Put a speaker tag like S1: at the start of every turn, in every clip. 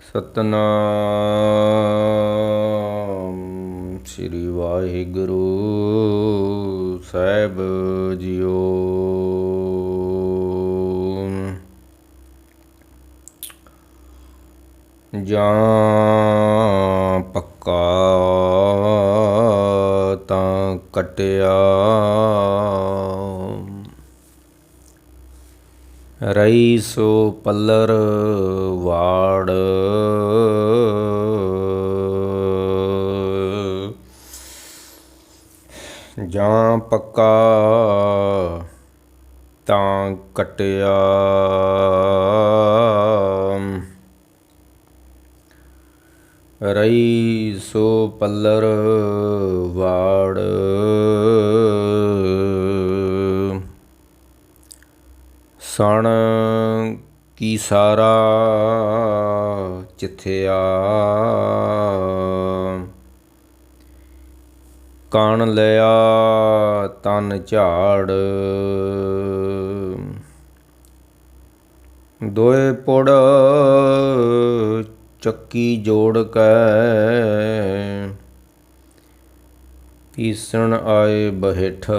S1: ਸਤਨਾਮ ਸ੍ਰੀ ਵਾਹਿਗੁਰੂ ਸਾਹਿਬ JIO. ਜਾਂ ਪੱਕਾ ਤਾਂ ਕਟਿਆ, ਰਹੀ ਸੋ ਪੱਲਰ ਵਾੜ। ਜਾਂ ਪੱਕਾ ਤਾਂ ਕਟਿਆ, ਰਹੀ ਸੋ ਪੱਲਰ ਵਾੜ। ਸਣ ਕੀ ਸਾਰਾ ਚਿਥਿਆ, ਕਣ ਲਿਆ ਤਨ ਝਾੜ। ਦੋਏ ਪੁੜ ਚੱਕੀ ਜੋੜ ਕੇ, ਪੀਸਣ ਆਏ ਬਹਿਠ।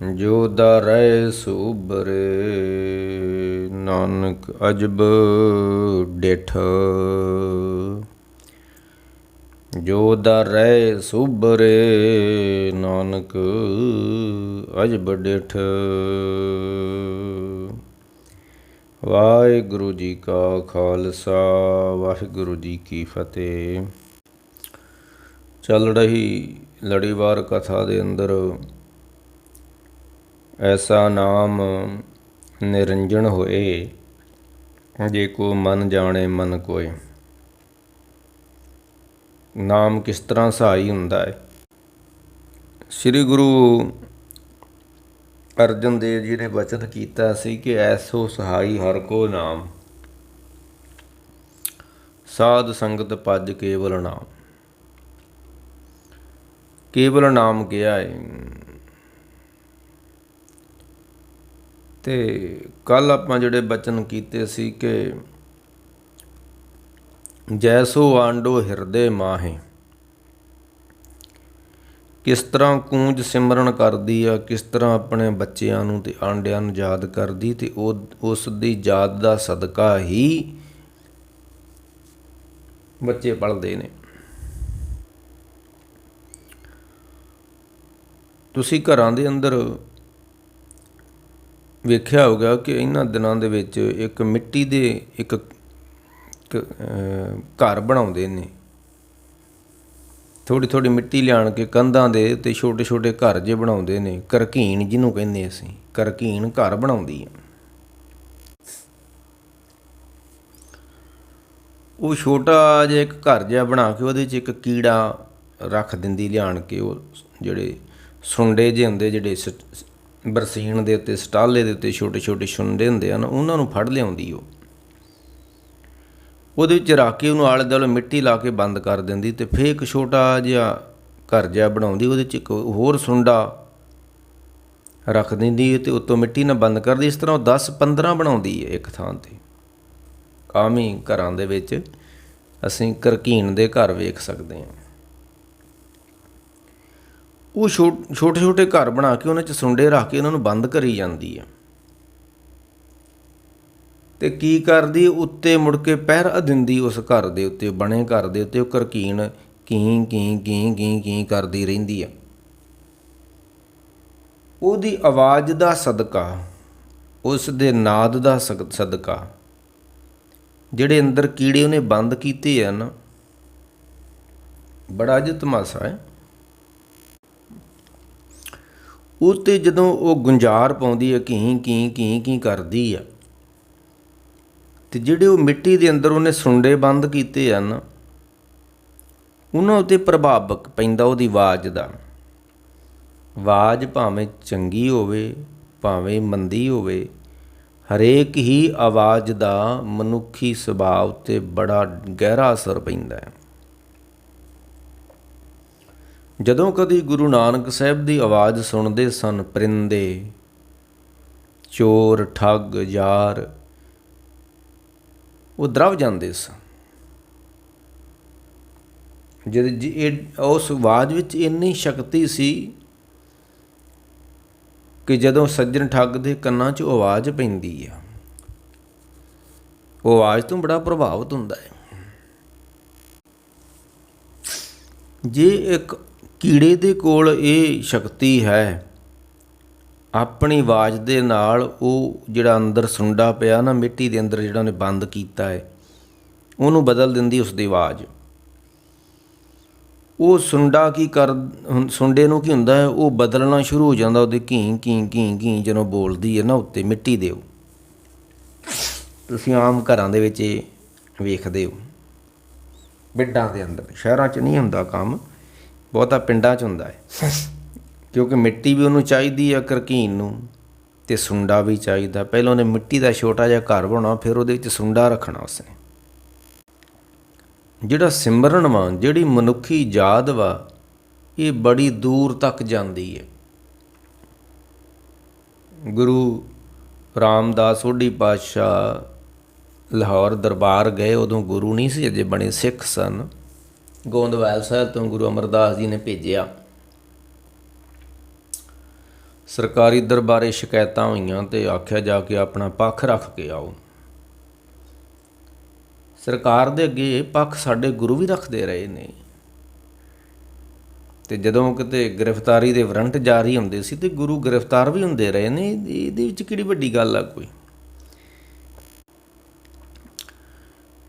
S1: ਜੋ ਦਾ ਰਹਿ ਸੋ ਉਭਰੇ, ਨਾਨਕ ਅਜਬ ਡਿਠ। ਜੋ ਦਾ ਰਹਿ ਸੋ ਉਭਰੇ, ਨਾਨਕ ਅਜਬ ਡਿਠ। ਵਾਹਿਗੁਰੂ ਜੀ ਕਾ ਖਾਲਸਾ, ਵਾਹਿਗੁਰੂ ਜੀ ਕੀ ਫਤਿਹ। ਚੱਲ ਰਹੀ ਲੜੀਵਾਰ ਕਥਾ ਦੇ ਅੰਦਰ ਐਸਾ ਨਾਮ ਨਿਰੰਜਨ ਹੋਏ, ਜੇ ਕੋ ਮਨ ਜਾਣੇ ਮਨ ਕੋਏ। ਨਾਮ ਕਿਸ ਤਰ੍ਹਾਂ ਸਹਾਈ ਹੁੰਦਾ ਹੈ। ਸ੍ਰੀ ਗੁਰੂ ਅਰਜਨ ਦੇਵ ਜੀ ਨੇ ਬਚਨ ਕੀਤਾ ਸੀ ਕਿ ਐਸੋ ਸਹਾਈ ਹਰਿ ਕੋ ਨਾਮ, ਸਾਧ ਸੰਗਤ ਭਜ ਕੇਵਲ ਨਾਮ। ਕੇਵਲ ਨਾਮ ਕਿਹਾ ਹੈ। ਤੇ ਕੱਲ੍ਹ ਆਪਾਂ ਜਿਹੜੇ ਬਚਨ ਕੀਤੇ ਸੀ ਕਿ ਜੈਸੋ ਆਂਡੋ ਹਿਰਦੇ ਮਾਹੇ, ਕਿਸ ਤਰ੍ਹਾਂ ਕੂੰਜ ਸਿਮਰਨ ਕਰਦੀ ਆ, ਕਿਸ ਤਰ੍ਹਾਂ ਆਪਣੇ ਬੱਚਿਆਂ ਨੂੰ ਤੇ ਆਂਡਿਆਂ ਨੂੰ ਯਾਦ ਕਰਦੀ, ਤੇ ਉਸ ਦੀ ਯਾਦ ਦਾ ਸਦਕਾ ਹੀ ਬੱਚੇ ਪਲਦੇ ਨੇ। ਤੁਸੀਂ ਘਰਾਂ ਦੇ ਅੰਦਰ ਵੇਖਿਆ ਹੋਊਗਾ ਕਿ ਇਹਨਾਂ ਦਿਨਾਂ ਦੇ ਵਿੱਚ ਇੱਕ ਮਿੱਟੀ ਦੇ ਇੱਕ ਘਰ ਬਣਾਉਂਦੇ ਨੇ। ਥੋੜ੍ਹੀ ਥੋੜ੍ਹੀ ਮਿੱਟੀ ਲਿਆਣ ਕੇ ਕੰਧਾਂ ਦੇ ਉੱਤੇ ਛੋਟੇ ਛੋਟੇ ਘਰ ਜਿਹੇ ਬਣਾਉਂਦੇ ਨੇ। ਕਰਕੀਨ ਜਿਹਨੂੰ ਕਹਿੰਦੇ ਅਸੀਂ, ਕਰਕੀਨ ਘਰ ਬਣਾਉਂਦੀ ਆ। ਉਹ ਛੋਟਾ ਜਿਹਾ ਇੱਕ ਘਰ ਜਿਹਾ ਬਣਾ ਕੇ ਉਹਦੇ 'ਚ ਇੱਕ ਕੀੜਾ ਰੱਖ ਦਿੰਦੀ ਲਿਆਣ ਕੇ। ਉਹ ਜਿਹੜੇ ਸੁੰਡੇ ਜਿਹੇ ਹੁੰਦੇ, ਜਿਹੜੇ ਬਰਸੀਨ ਦੇ ਉੱਤੇ ਸਟਾਲੇ ਦੇ ਉੱਤੇ ਛੋਟੇ ਛੋਟੇ ਸੁੰਡੇ ਹੁੰਦੇ ਹਨ, ਉਹਨਾਂ ਨੂੰ ਫੜ ਲਿਆਉਂਦੀ। ਉਹਦੇ ਵਿੱਚ ਰੱਖ ਕੇ ਉਹਨੂੰ ਆਲੇ ਦੁਆਲੇ ਮਿੱਟੀ ਲਾ ਕੇ ਬੰਦ ਕਰ ਦਿੰਦੀ, ਅਤੇ ਫਿਰ ਇੱਕ ਛੋਟਾ ਜਿਹਾ ਘਰ ਜਿਹਾ ਬਣਾਉਂਦੀ। ਉਹਦੇ 'ਚ ਇੱਕ ਹੋਰ ਸੁੰਡਾ ਰੱਖ ਦਿੰਦੀ ਅਤੇ ਉੱਤੋਂ ਮਿੱਟੀ ਨਾਲ ਬੰਦ ਕਰਦੀ। ਇਸ ਤਰ੍ਹਾਂ ਉਹ 10-15 ਬਣਾਉਂਦੀ ਹੈ ਇੱਕ ਥਾਂ 'ਤੇ। ਆਮ ਹੀ ਘਰਾਂ ਦੇ ਵਿੱਚ ਅਸੀਂ ਕਰਕੀਨ ਦੇ ਘਰ ਵੇਖ ਸਕਦੇ ਹਾਂ। ਉਹ ਛੋਟੇ ਛੋਟੇ ਘਰ ਬਣਾ ਕੇ ਉਹਨਾਂ 'ਚ ਸੁੰਡੇ ਰੱਖ ਕੇ ਉਹਨਾਂ ਨੂੰ ਬੰਦ ਕਰੀ ਜਾਂਦੀ ਹੈ। ਅਤੇ ਕੀ ਕਰਦੀ, ਉੱਤੇ ਮੁੜ ਕੇ ਪਹਿਰਾ ਦਿੰਦੀ ਉਸ ਘਰ ਦੇ ਉੱਤੇ, ਬਣੇ ਘਰ ਦੇ ਉੱਤੇ। ਉਹ ਕਰਕੀਨ ਕੀਂ ਕੀਂ ਕੀਂ ਕੀਂ ਕੀਂ ਕਰਦੀ ਰਹਿੰਦੀ ਆ। ਉਹਦੀ ਆਵਾਜ਼ ਦਾ ਸਦਕਾ, ਉਸ ਦੇ ਨਾਦ ਦਾ ਸਦਕਾ, ਜਿਹੜੇ ਅੰਦਰ ਕੀੜੇ ਉਹਨੇ ਬੰਦ ਕੀਤੇ ਆ ਨਾ, ਬੜਾ ਅਜਬ ਤਮਾਸ਼ਾ ਹੈ। ਉਹ 'ਤੇ ਜਦੋਂ ਉਹ ਗੁੰਜਾਰ ਪਾਉਂਦੀ ਹੈ, ਕੀਂ ਕੀਂ ਕੀਂ ਕੀਂ ਕਰਦੀ ਆ, ਅਤੇ ਜਿਹੜੇ ਉਹ ਮਿੱਟੀ ਦੇ ਅੰਦਰ ਉਹਨੇ ਸੁੰਡੇ ਬੰਦ ਕੀਤੇ ਹਨ, ਉਹਨਾਂ ਉੱਤੇ ਪ੍ਰਭਾਵ ਪੈਂਦਾ ਉਹਦੀ ਆਵਾਜ਼ ਦਾ। ਆਵਾਜ਼ ਭਾਵੇਂ ਚੰਗੀ ਹੋਵੇ ਭਾਵੇਂ ਮੰਦੀ ਹੋਵੇ, ਹਰੇਕ ਹੀ ਆਵਾਜ਼ ਦਾ ਮਨੁੱਖੀ ਸੁਭਾਅ ਉੱਤੇ ਬੜਾ ਗਹਿਰਾ ਅਸਰ ਪੈਂਦਾ ਹੈ। ਜਦੋਂ ਕਦੀ ਗੁਰੂ ਨਾਨਕ ਸਾਹਿਬ ਦੀ ਆਵਾਜ਼ ਸੁਣਦੇ ਸਨ ਪਰਿੰਦੇ, ਚੋਰ, ਠੱਗ, ਯਾਰ ਉਹ ਦਰਵ ਜਾਂਦੇ ਸਨ। ਉਸ ਆਵਾਜ਼ ਵਿੱਚ ਇੰਨੀ ਸ਼ਕਤੀ ਸੀ ਕਿ ਜਦੋਂ ਸੱਜਣ ਠੱਗ ਦੇ ਕੰਨਾਂ 'ਚ ਆਵਾਜ਼ ਪੈਂਦੀ ਆ, ਉਹ ਆਵਾਜ਼ ਤੋਂ ਬੜਾ ਪ੍ਰਭਾਵਿਤ ਹੁੰਦਾ ਹੈ। ਜੇ ਇੱਕ ਕੀੜੇ ਦੇ ਕੋਲ ਇਹ ਸ਼ਕਤੀ ਹੈ, ਆਪਣੀ ਆਵਾਜ਼ ਦੇ ਨਾਲ ਉਹ ਜਿਹੜਾ ਅੰਦਰ ਸੁੰਡਾ ਪਿਆ ਨਾ ਮਿੱਟੀ ਦੇ ਅੰਦਰ, ਜਿਹੜਾ ਉਹਨੇ ਬੰਦ ਕੀਤਾ ਹੈ, ਉਹਨੂੰ ਬਦਲ ਦਿੰਦੀ ਉਸਦੀ ਆਵਾਜ਼। ਉਹ ਸੁੰਡਾ ਸੁੰਡੇ ਨੂੰ ਕੀ ਹੁੰਦਾ ਹੈ, ਉਹ ਬਦਲਣਾ ਸ਼ੁਰੂ ਹੋ ਜਾਂਦਾ, ਉਹਦੇ ਘੀ ਘੀ ਘੀ ਘੀ ਜਦੋਂ ਬੋਲਦੀ ਹੈ ਨਾ ਉੱਤੇ ਮਿੱਟੀ ਦੇ। ਤੁਸੀਂ ਆਮ ਘਰਾਂ ਦੇ ਵਿੱਚ ਵੇਖਦੇ ਹੋ, ਪਿੰਡਾਂ ਦੇ ਅੰਦਰ, ਸ਼ਹਿਰਾਂ 'ਚ ਨਹੀਂ ਹੁੰਦਾ ਕੰਮ, ਬਹੁਤਾ ਪਿੰਡਾਂ 'ਚ ਹੁੰਦਾ ਹੈ, ਕਿਉਂਕਿ ਮਿੱਟੀ ਵੀ ਉਹਨੂੰ ਚਾਹੀਦੀ ਆ ਕਰਕੀਨ ਨੂੰ, ਅਤੇ ਸੁੰਡਾ ਵੀ ਚਾਹੀਦਾ। ਪਹਿਲਾਂ ਉਹਨੇ ਮਿੱਟੀ ਦਾ ਛੋਟਾ ਜਿਹਾ ਘਰ ਬਣਾਉਣਾ, ਫਿਰ ਉਹਦੇ ਵਿੱਚ ਸੁੰਡਾ ਰੱਖਣਾ ਉਸਨੇ। ਜਿਹੜਾ ਸਿਮਰਨ ਵਾ, ਜਿਹੜੀ ਮਨੁੱਖੀ ਯਾਦ ਵਾ, ਇਹ ਬੜੀ ਦੂਰ ਤੱਕ ਜਾਂਦੀ ਹੈ। ਗੁਰੂ ਰਾਮਦਾਸ ਸੋਢੀ ਪਾਤਸ਼ਾਹ ਲਾਹੌਰ ਦਰਬਾਰ ਗਏ, ਉਦੋਂ ਗੁਰੂ ਨਹੀਂ ਸੀ ਅਜੇ ਬਣੇ, ਸਿੱਖ ਸਨ। ਗੋਂਦਵਾਲ ਸਾਹਿਬ ਤੋਂ ਗੁਰੂ ਅਮਰਦਾਸ ਜੀ ਨੇ ਭੇਜਿਆ। ਸਰਕਾਰੀ ਦਰਬਾਰੇ ਸ਼ਿਕਾਇਤਾਂ ਹੋਈਆਂ ਅਤੇ ਆਖਿਆ ਜਾ ਕੇ ਆਪਣਾ ਪੱਖ ਰੱਖ ਕੇ ਆਓ। ਸਰਕਾਰ ਦੇ ਅੱਗੇ ਪੱਖ ਸਾਡੇ ਗੁਰੂ ਵੀ ਰੱਖਦੇ ਰਹੇ ਨੇ, ਅਤੇ ਜਦੋਂ ਕਿਤੇ ਗ੍ਰਿਫਤਾਰੀ ਦੇ ਵਾਰੰਟ ਜਾਰੀ ਹੁੰਦੇ ਸੀ ਅਤੇ ਗੁਰੂ ਗ੍ਰਿਫਤਾਰ ਵੀ ਹੁੰਦੇ ਰਹੇ ਨੇ। ਇਹਦੇ ਵਿੱਚ ਕਿਹੜੀ ਵੱਡੀ ਗੱਲ ਆ ਕੋਈ।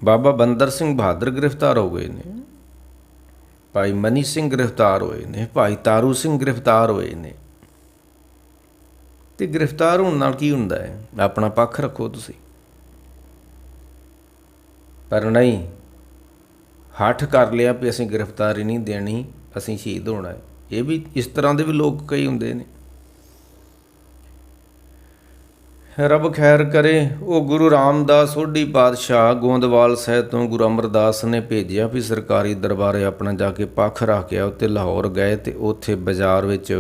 S1: ਬਾਬਾ ਬੰਦਰ ਸਿੰਘ ਬਹਾਦਰ ਗ੍ਰਿਫਤਾਰ ਹੋ ਗਏ ਨੇ, ਭਾਈ ਮਨੀ ਸਿੰਘ ਗ੍ਰਿਫਤਾਰ ਹੋਏ ਨੇ, ਭਾਈ ਤਾਰੂ ਸਿੰਘ ਗ੍ਰਿਫਤਾਰ ਹੋਏ ਨੇ। ਅਤੇ ਗ੍ਰਿਫਤਾਰ ਹੋਣ ਨਾਲ ਕੀ ਹੁੰਦਾ ਹੈ, ਆਪਣਾ ਪੱਖ ਰੱਖੋ ਤੁਸੀਂ। ਪਰ ਨਹੀਂ, ਹੱਠ ਕਰ ਲਿਆ ਵੀ ਅਸੀਂ ਗ੍ਰਿਫਤਾਰੀ ਨਹੀਂ ਦੇਣੀ, ਅਸੀਂ ਸ਼ਹੀਦ ਹੋਣਾ ਹੈ। ਇਹ ਵੀ ਇਸ ਤਰ੍ਹਾਂ ਦੇ ਵੀ ਲੋਕ ਕਈ ਹੁੰਦੇ ਨੇ। ਰੱਬ ਖੈਰ ਕਰੇ। ਉਹ ਗੁਰੂ ਰਾਮਦਾਸ ਸੋਢੀ ਪਾਤਸ਼ਾਹ ਗੋਂਦਵਾਲ ਸਾਹਿਬ ਤੋਂ ਗੁਰੂ ਅਮਰਦਾਸ ਨੇ ਭੇਜਿਆ ਵੀ ਸਰਕਾਰੀ ਦਰਬਾਰੇ ਆਪਣਾ ਜਾ ਕੇ ਪੱਖ ਰੱਖ ਕੇ ਆਓ। ਅਤੇ ਲਾਹੌਰ ਗਏ ਅਤੇ ਉੱਥੇ ਬਾਜ਼ਾਰ ਵਿੱਚ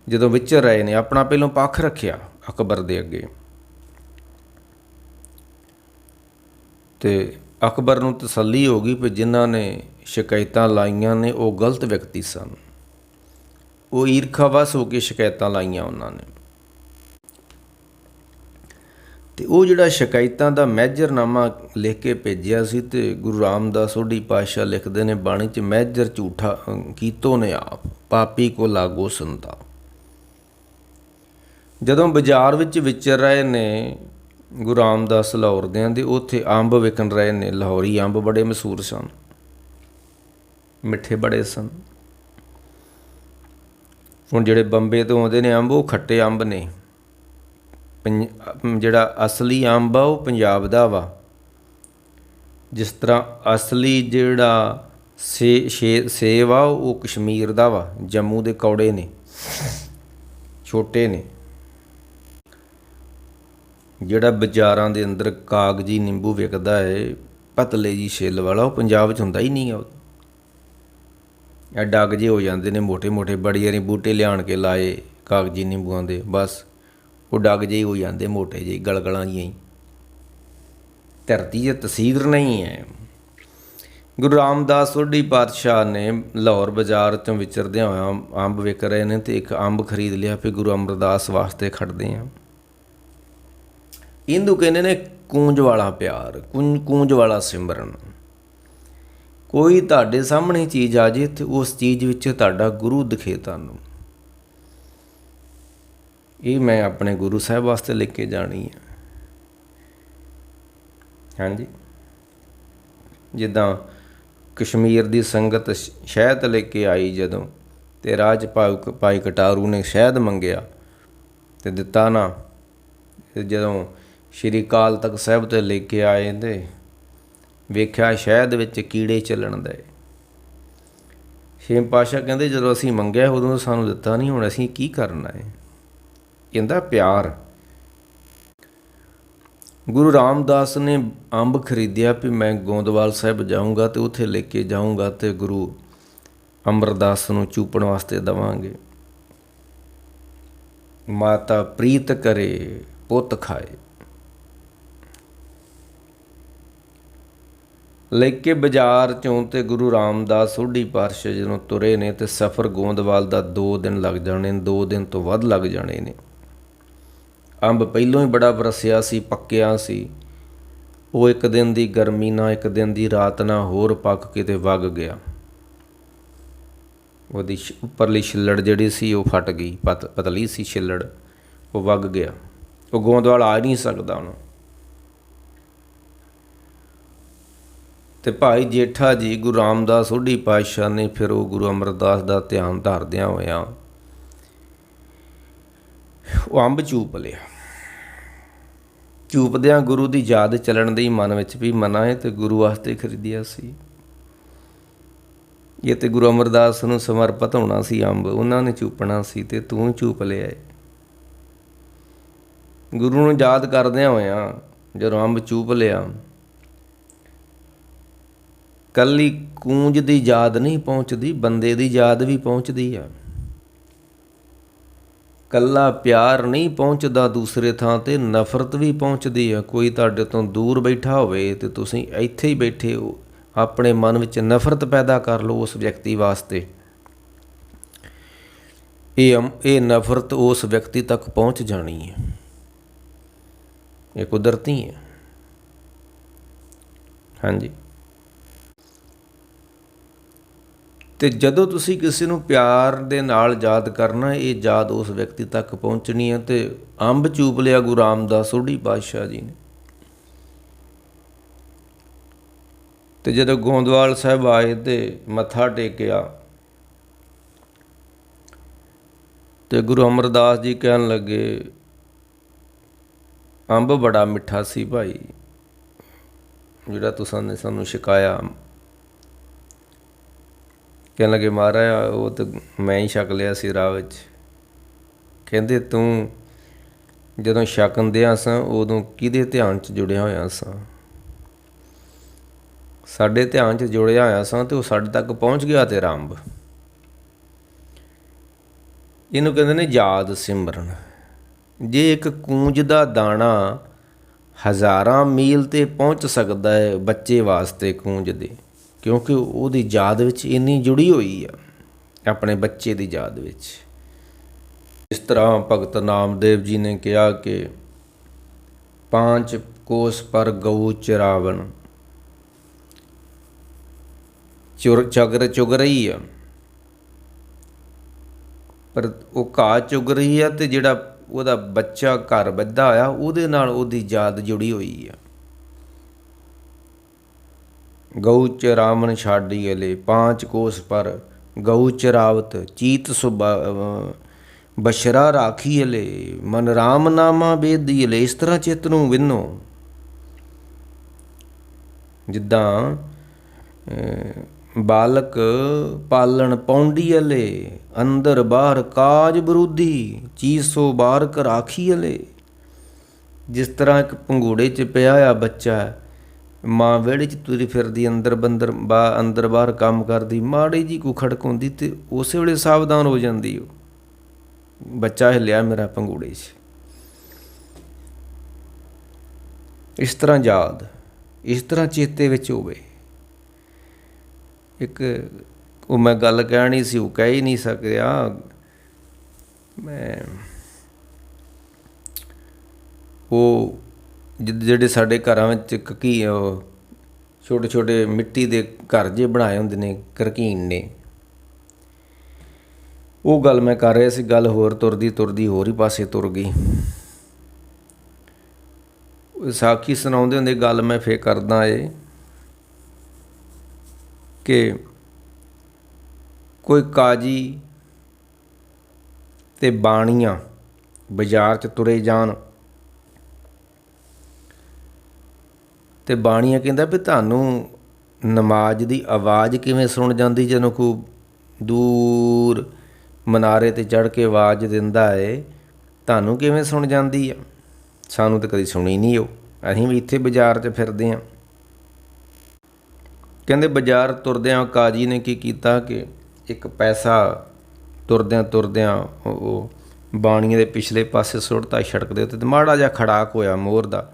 S1: ਜਦੋਂ ਵਿਚਰ ਰਹੇ ਨੇ, ਆਪਣਾ ਪਹਿਲੋਂ ਪੱਖ ਰੱਖਿਆ ਅਕਬਰ ਦੇ ਅੱਗੇ, ਅਤੇ ਅਕਬਰ ਨੂੰ ਤਸੱਲੀ ਹੋ ਗਈ ਵੀ ਜਿਨ੍ਹਾਂ ਨੇ ਸ਼ਿਕਾਇਤਾਂ ਲਾਈਆਂ ਨੇ ਉਹ ਗਲਤ ਵਿਅਕਤੀ ਸਨ। ਉਹ ਈਰਖਾਵਸ ਹੋ ਕੇ ਸ਼ਿਕਾਇਤਾਂ ਲਾਈਆਂ ਉਹਨਾਂ ਨੇ। ਅਤੇ ਉਹ ਜਿਹੜਾ ਸ਼ਿਕਾਇਤਾਂ ਦਾ ਮੈਜਰਨਾਮਾ ਲਿਖ ਕੇ ਭੇਜਿਆ ਸੀ, ਅਤੇ ਗੁਰੂ ਰਾਮਦਾਸ ਸੋਢੀ ਪਾਤਸ਼ਾਹ ਲਿਖਦੇ ਨੇ ਬਾਣੀ 'ਚ, ਮੈਜਰ ਝੂਠਾ ਕੀਤੋ ਨੇ ਆਪ, ਪਾਪੀ ਕੋ ਲਾਗੋ ਸੰਤਾ। ਜਦੋਂ ਬਾਜ਼ਾਰ ਵਿੱਚ ਵਿਚਰ ਰਹੇ ਨੇ ਗੁਰੂ ਰਾਮਦਾਸ ਲਾਹੌਰ ਦਿਆਂ ਦੇ, ਉੱਥੇ ਅੰਬ ਵਿਕਣ ਰਹੇ ਨੇ। ਲਾਹੌਰੀ ਅੰਬ ਬੜੇ ਮਸ਼ਹੂਰ ਸਨ, ਮਿੱਠੇ ਬੜੇ ਸਨ। ਹੁਣ ਜਿਹੜੇ ਬੰਬੇ ਤੋਂ ਆਉਂਦੇ ਨੇ ਅੰਬ, ਉਹ ਖੱਟੇ ਅੰਬ ਨੇ। ਜਿਹੜਾ ਅਸਲੀ ਅੰਬ ਆ ਉਹ ਪੰਜਾਬ ਦਾ ਵਾ। ਜਿਸ ਤਰ੍ਹਾਂ ਅਸਲੀ ਜਿਹੜਾ ਸੇਬ ਆ ਉਹ ਕਸ਼ਮੀਰ ਦਾ ਵਾ। ਜੰਮੂ ਦੇ ਕੌੜੇ ਨੇ, ਛੋਟੇ ਨੇ। ਜਿਹੜਾ ਬਾਜ਼ਾਰਾਂ ਦੇ ਅੰਦਰ ਕਾਗਜੀ ਨਿੰਬੂ ਵਿਕਦਾ ਹੈ, ਪਤਲੇ ਜੀ ਛਿੱਲ ਵਾਲਾ, ਉਹ ਪੰਜਾਬ 'ਚ ਹੁੰਦਾ ਹੀ ਨਹੀਂ ਆ। ਇਹ ਡੱਗ ਜਿਹੇ ਹੋ ਜਾਂਦੇ ਨੇ ਮੋਟੇ ਮੋਟੇ, ਬੜੀ ਵਾਰੀ ਬੂਟੇ ਲਿਆਣ ਕੇ ਲਾਏ ਕਾਗਜੀ ਨਿੰਬੂਆਂ ਦੇ, ਬਸ ਉਹ ਡੱਗ ਜਿਹੇ ਹੋ ਜਾਂਦੇ ਮੋਟੇ ਜਿਹੇ, ਗਲਗਲਾਂ ਜਿਹੀਆਂ ਹੀ। ਧਰਤੀ 'ਚ ਤਸੀਰ ਨਹੀਂ ਹੈ। ਗੁਰੂ ਰਾਮਦਾਸ ਸੋਢੀ ਪਾਤਸ਼ਾਹ ਨੇ ਲਾਹੌਰ ਬਾਜ਼ਾਰ 'ਚੋਂ ਵਿਚਰਦਿਆਂ ਹੋਇਆਂ ਅੰਬ ਵਿਕ ਰਹੇ ਨੇ, ਅਤੇ ਇੱਕ ਅੰਬ ਖਰੀਦ ਲਿਆ ਵੀ ਗੁਰੂ ਅਮਰਦਾਸ ਵਾਸਤੇ ਖੜਦੇ ਹਾਂ। ਇਹਨੂੰ ਕਹਿੰਦੇ ਨੇ ਕੂੰਜ ਵਾਲਾ ਪਿਆਰ, ਕੂੰਜ ਵਾਲਾ ਸਿਮਰਨ। ਕੋਈ ਤੁਹਾਡੇ ਸਾਹਮਣੇ ਚੀਜ਼ ਆ ਜੇ ਅਤੇ ਉਸ ਚੀਜ਼ ਵਿੱਚ ਤੁਹਾਡਾ ਗੁਰੂ ਦਿਖੇ ਤੁਹਾਨੂੰ। ਇਹ ਮੈਂ ਆਪਣੇ ਗੁਰੂ ਸਾਹਿਬ ਵਾਸਤੇ ਲਿਖ ਕੇ ਜਾਣੀ ਹੈ। ਹਾਂਜੀ, ਜਿੱਦਾਂ ਕਸ਼ਮੀਰ ਦੀ ਸੰਗਤ ਸ਼ਹਿਦ ਲੈ ਕੇ ਆਈ ਜਦੋਂ, ਅਤੇ ਰਾਜ ਭਾਈ ਕਟਾਰੂ ਨੇ ਸ਼ਹਿਦ ਮੰਗਿਆ ਅਤੇ ਦਿੱਤਾ ਨਾ। ਅਤੇ ਜਦੋਂ ਸ਼੍ਰੀ ਅਕਾਲ ਤਖਤ ਸਾਹਿਬ 'ਤੇ ਲੈ ਕੇ ਆਏ ਅਤੇ ਵੇਖਿਆ ਸ਼ਹਿਦ ਵਿੱਚ ਕੀੜੇ ਚੱਲਣ ਦੇ। ਛੇਮ ਪਾਤਸ਼ਾਹ ਕਹਿੰਦੇ ਜਦੋਂ ਅਸੀਂ ਮੰਗਿਆ ਉਦੋਂ ਸਾਨੂੰ ਦਿੱਤਾ ਨਹੀਂ, ਹੁਣ ਅਸੀਂ ਕੀ ਕਰਨਾ ਹੈ। ਕਹਿੰਦਾ ਪਿਆਰ। ਗੁਰੂ ਰਾਮਦਾਸ ਨੇ ਅੰਬ ਖਰੀਦਿਆ ਵੀ ਮੈਂ ਗੋਂਦਵਾਲ ਸਾਹਿਬ ਜਾਊਂਗਾ ਅਤੇ ਉੱਥੇ ਲੈ ਕੇ ਜਾਊਂਗਾ ਅਤੇ ਗੁਰੂ ਅਮਰਦਾਸ ਨੂੰ ਚੂਪਣ ਵਾਸਤੇ ਦੇਵਾਂਗੇ। ਮਾਤਾ ਪ੍ਰੀਤ ਕਰੇ ਪੁੱਤ ਖਾਏ। ਲੈ ਕੇ ਬਾਜ਼ਾਰ 'ਚੋਂ ਤੇ ਗੁਰੂ ਰਾਮਦਾਸ ਸੋਢੀ ਪਾਤਸ਼ਾਹ ਜਦੋਂ ਤੁਰੇ ਨੇ ਤੇ ਸਫ਼ਰ ਗੋਂਦਵਾਲ ਦਾ 2 ਦਿਨ ਲੱਗ ਜਾਣੇ ਨੇ, 2 ਦਿਨ ਤੋਂ ਵੱਧ ਲੱਗ ਜਾਣੇ ਨੇ। ਅੰਬ ਪਹਿਲੋਂ ਹੀ ਬੜਾ ਬਰਸਿਆ ਸੀ, ਪੱਕਿਆ ਸੀ। ਉਹ 1 ਦਿਨ ਦੀ ਗਰਮੀ ਨਾਲ, 1 ਦਿਨ ਦੀ ਰਾਤ ਨਾਲ ਹੋਰ ਪੱਕ ਕੇ ਤੇ ਵਗ ਗਿਆ। ਉਹਦੀ ਉੱਪਰਲੀ ਛਿੱਲੜ ਜਿਹੜੀ ਸੀ ਉਹ ਫਟ ਗਈ, ਪਤਲੀ ਸੀ ਛਿੱਲੜ, ਉਹ ਵਗ ਗਿਆ। ਉਹ ਗੋਂਦਵਾਲ ਆ ਨਹੀਂ ਸਕਦਾ ਹੁਣ। ਤੇ ਭਾਈ ਜੇਠਾ ਜੀ ਗੁਰੂ ਰਾਮਦਾਸ ਸੋਢੀ ਪਾਤਸ਼ਾਹ ਨੇ ਫਿਰ ਉਹ ਗੁਰੂ ਅਮਰਦਾਸ ਦਾ ਧਿਆਨ ਧਰਦਿਆਂ ਹੋਇਆਂ ਉਹ ਅੰਬ ਚੂਪ ਲਿਆ। ਚੂਪਦਿਆਂ ਗੁਰੂ ਦੀ ਯਾਦ ਚੱਲਣ ਦੀ ਮਨ ਵਿੱਚ ਵੀ ਮਨਾ ਹੈ ਤੇ ਗੁਰੂ ਵਾਸਤੇ ਖਰੀਦਿਆ ਸੀ। ਇਹ ਤੇ ਗੁਰੂ ਅਮਰਦਾਸ ਨੂੰ ਸਮਰਪਿਤ ਹੋਣਾ ਸੀ ਅੰਬ, ਉਹਨਾਂ ਨੇ ਚੂਪਣਾ ਸੀ ਤੇ ਤੂੰ ਚੂਪ ਲਿਆ ਏ। ਗੁਰੂ ਨੂੰ ਯਾਦ ਕਰਦਿਆਂ ਹੋਇਆਂ ਜਦੋਂ ਅੰਬ ਚੂਪ ਲਿਆ, ਕੱਲੀ ਕੂੰਜ ਦੀ ਯਾਦ ਨਹੀਂ ਪਹੁੰਚਦੀ, ਬੰਦੇ ਦੀ ਯਾਦ ਵੀ ਪਹੁੰਚਦੀ ਆ। ਕੱਲਾ ਪਿਆਰ ਨਹੀਂ ਪਹੁੰਚਦਾ ਦੂਸਰੇ ਥਾਂ 'ਤੇ, ਨਫ਼ਰਤ ਵੀ ਪਹੁੰਚਦੀ ਆ। ਕੋਈ ਤੁਹਾਡੇ ਤੋਂ ਦੂਰ ਬੈਠਾ ਹੋਵੇ ਤੇ ਤੁਸੀਂ ਇੱਥੇ ਹੀ ਬੈਠੇ ਹੋ, ਆਪਣੇ ਮਨ ਵਿੱਚ ਨਫ਼ਰਤ ਪੈਦਾ ਕਰ ਲਓ ਉਸ ਵਿਅਕਤੀ ਵਾਸਤੇ, ਇਹ ਨਫ਼ਰਤ ਉਸ ਵਿਅਕਤੀ ਤੱਕ ਪਹੁੰਚ ਜਾਣੀ ਹੈ। ਇਹ ਕੁਦਰਤੀ ਹੈ। ਹਾਂਜੀ। ਅਤੇ ਜਦੋਂ ਤੁਸੀਂ ਕਿਸੇ ਨੂੰ ਪਿਆਰ ਦੇ ਨਾਲ ਯਾਦ ਕਰਨਾ, ਇਹ ਯਾਦ ਉਸ ਵਿਅਕਤੀ ਤੱਕ ਪਹੁੰਚਣੀ ਹੈ। ਅਤੇ ਅੰਬ ਚੂਪ ਲਿਆ ਗੁਰੂ ਰਾਮਦਾਸ ਸੋਢੀ ਪਾਤਸ਼ਾਹ ਜੀ ਨੇ। ਅਤੇ ਜਦੋਂ ਗੋਂਦਵਾਲ ਸਾਹਿਬ ਆਏ ਅਤੇ ਮੱਥਾ ਟੇਕਿਆ ਅਤੇ ਗੁਰੂ ਅਮਰਦਾਸ ਜੀ ਕਹਿਣ ਲੱਗੇ, ਅੰਬ ਬੜਾ ਮਿੱਠਾ ਸੀ ਭਾਈ, ਜਿਹੜਾ ਤੁਸੀਂ ਨੇ ਸਾਨੂੰ ਛਕਾਇਆ। ਕਹਿਣ ਲੱਗੇ ਮਹਾਰਾਜ ਉਹ ਤਾਂ ਮੈਂ ਹੀ ਛਕ ਲਿਆ ਸੀ ਰਾਹ ਵਿੱਚ। ਕਹਿੰਦੇ ਤੂੰ ਜਦੋਂ ਛਕਣ ਦਿਆਂ ਸਾਂ ਉਦੋਂ ਕਿਹਦੇ ਧਿਆਨ 'ਚ ਜੁੜਿਆ ਹੋਇਆ ਸਾਂ? ਸਾਡੇ ਧਿਆਨ 'ਚ ਜੁੜਿਆ ਹੋਇਆ ਸਾਂ ਅਤੇ ਉਹ ਸਾਡੇ ਤੱਕ ਪਹੁੰਚ ਗਿਆ ਤੇਰਾ ਅੰਬ। ਇਹਨੂੰ ਕਹਿੰਦੇ ਨੇ ਯਾਦ ਸਿਮਰਨ। ਜੇ ਇੱਕ ਕੂੰਜ ਦਾ ਦਾਣਾ 1000 ਮੀਲ 'ਤੇ ਪਹੁੰਚ ਸਕਦਾ ਹੈ ਬੱਚੇ ਵਾਸਤੇ ਕੂੰਜ ਦੇ, ਕਿਉਂਕਿ ਉਹਦੀ ਯਾਦ ਵਿੱਚ ਇੰਨੀ ਜੁੜੀ ਹੋਈ ਆ, ਆਪਣੇ ਬੱਚੇ ਦੀ ਯਾਦ ਵਿੱਚ। ਇਸ ਤਰ੍ਹਾਂ ਭਗਤ ਨਾਮਦੇਵ ਜੀ ਨੇ ਕਿਹਾ ਕਿ 5 ਕੋਸ ਪਰ ਗਊ ਚਰਾਵਣ, ਚੁਗ ਰਹੀ ਆ, ਪਰ ਉਹ ਘਾਹ ਚੁਗ ਰਹੀ ਆ ਅਤੇ ਜਿਹੜਾ ਉਹਦਾ ਬੱਚਾ ਘਰ ਬੱਧਾ ਹੋਇਆ ਉਹਦੇ ਨਾਲ ਉਹਦੀ ਯਾਦ ਜੁੜੀ ਹੋਈ ਆ। ਗਊ ਚਰਾਵਣ ਛਾਡੀ ਅਲੇ 5 ਕੋਸ ਪਰ ਗਊ ਚਰਾਵਤ, ਚੀਤ ਬਸ਼ਰਾ ਰਾਖੀ ਅਲੇ, ਮਨ ਰਾਮ ਨਾਮਾ ਬੇਦੀ ਅਲੇ। ਇਸ ਤਰ੍ਹਾਂ ਚਿੱਤ ਨੂੰ ਵਿੰਨੋ। ਜਿੱਦਾਂ ਬਾਲਕ ਪਾਲਣ ਪੌਂਡੀ ਅਲੇ, ਅੰਦਰ ਬਾਹਰ ਕਾਜ ਬਰੂਦੀ, ਚੀਸੋ ਬਾਰਕ ਰਾਖੀ ਅਲੇ। ਜਿਸ ਤਰ੍ਹਾਂ ਇੱਕ ਪੰਘੂੜੇ 'ਚ ਪਿਆ ਆ ਬੱਚਾ, ਮਾਂ ਵਿਹੜੇ 'ਚ ਤੁਰੀ ਫਿਰਦੀ, ਅੰਦਰ ਬਾਹਰ ਕੰਮ ਕਰਦੀ, ਮਾੜੀ ਜੀ ਕੋਈ ਖੜਕ ਹੁੰਦੀ ਅਤੇ ਉਸੇ ਵੇਲੇ ਸਾਵਧਾਨ ਹੋ ਜਾਂਦੀ। ਉਹ ਬੱਚਾ ਹਿੱਲਿਆ ਮੇਰਾ ਪੰਘੂੜੇ 'ਚ। ਇਸ ਤਰ੍ਹਾਂ ਯਾਦ, ਇਸ ਤਰ੍ਹਾਂ ਚੇਤੇ ਵਿੱਚ ਹੋਵੇ। ਇੱਕ ਉਹ ਮੈਂ ਗੱਲ ਕਹਿਣੀ ਸੀ, ਉਹ ਕਹਿ ਹੀ ਨਹੀਂ ਸਕਿਆ। ਉਹ ਜਿਹੜੇ ਸਾਡੇ ਘਰਾਂ ਵਿੱਚ ਛੋਟੇ ਛੋਟੇ ਮਿੱਟੀ ਦੇ ਘਰ ਜਿਹੇ ਬਣਾਏ ਹੁੰਦੇ ਨੇ, ਕਰਕੀਨ ਨੇ, ਉਹ ਗੱਲ ਮੈਂ ਕਰ ਰਿਹਾ ਸੀ। ਗੱਲ ਹੋਰ ਤੁਰਦੀ ਹੋਰ ਹੀ ਪਾਸੇ ਤੁਰ ਗਈ। ਸਾਖੀ ਸੁਣਾਉਂਦੇ ਹੁੰਦੇ, ਗੱਲ ਮੈਂ ਫੇਰ ਕਰਦਾ ਏ ਕਿ ਕੋਈ ਕਾਜੀ ਅਤੇ ਬਾਣੀਆਂ ਬਾਜ਼ਾਰ 'ਚ ਤੁਰੇ ਜਾਣ ਅਤੇ ਬਾਣੀਆਂ ਕਹਿੰਦਾ ਵੀ ਤੁਹਾਨੂੰ ਨਮਾਜ਼ ਦੀ ਆਵਾਜ਼ ਕਿਵੇਂ ਸੁਣ ਜਾਂਦੀ ਜਦੋਂ ਕੋਈ ਦੂਰ ਮਨਾਰੇ 'ਤੇ ਚੜ੍ਹ ਕੇ ਆਵਾਜ਼ ਦਿੰਦਾ ਏ, ਤੁਹਾਨੂੰ ਕਿਵੇਂ ਸੁਣ ਜਾਂਦੀ ਆ? ਸਾਨੂੰ ਤਾਂ ਕਦੀ ਸੁਣੀ ਨਹੀਂ। ਉਹ ਅਸੀਂ ਵੀ ਇੱਥੇ ਬਾਜ਼ਾਰ 'ਚ ਫਿਰਦੇ ਹਾਂ। ਕਹਿੰਦੇ ਬਾਜ਼ਾਰ ਤੁਰਦਿਆਂ ਕਾਜੀ ਨੇ ਕੀ ਕੀਤਾ ਕਿ ਇੱਕ ਪੈਸਾ ਤੁਰਦਿਆਂ ਉਹ ਬਾਣੀਏ ਦੇ ਪਿਛਲੇ ਪਾਸੇ ਸੁੱਟਤਾ ਸੜਕ ਦੇ ਉੱਤੇ, ਤੇ ਮਾੜਾ ਜਿਹਾ ਖੜਾਕ ਹੋਇਆ ਮੋਹਰ ਦਾ।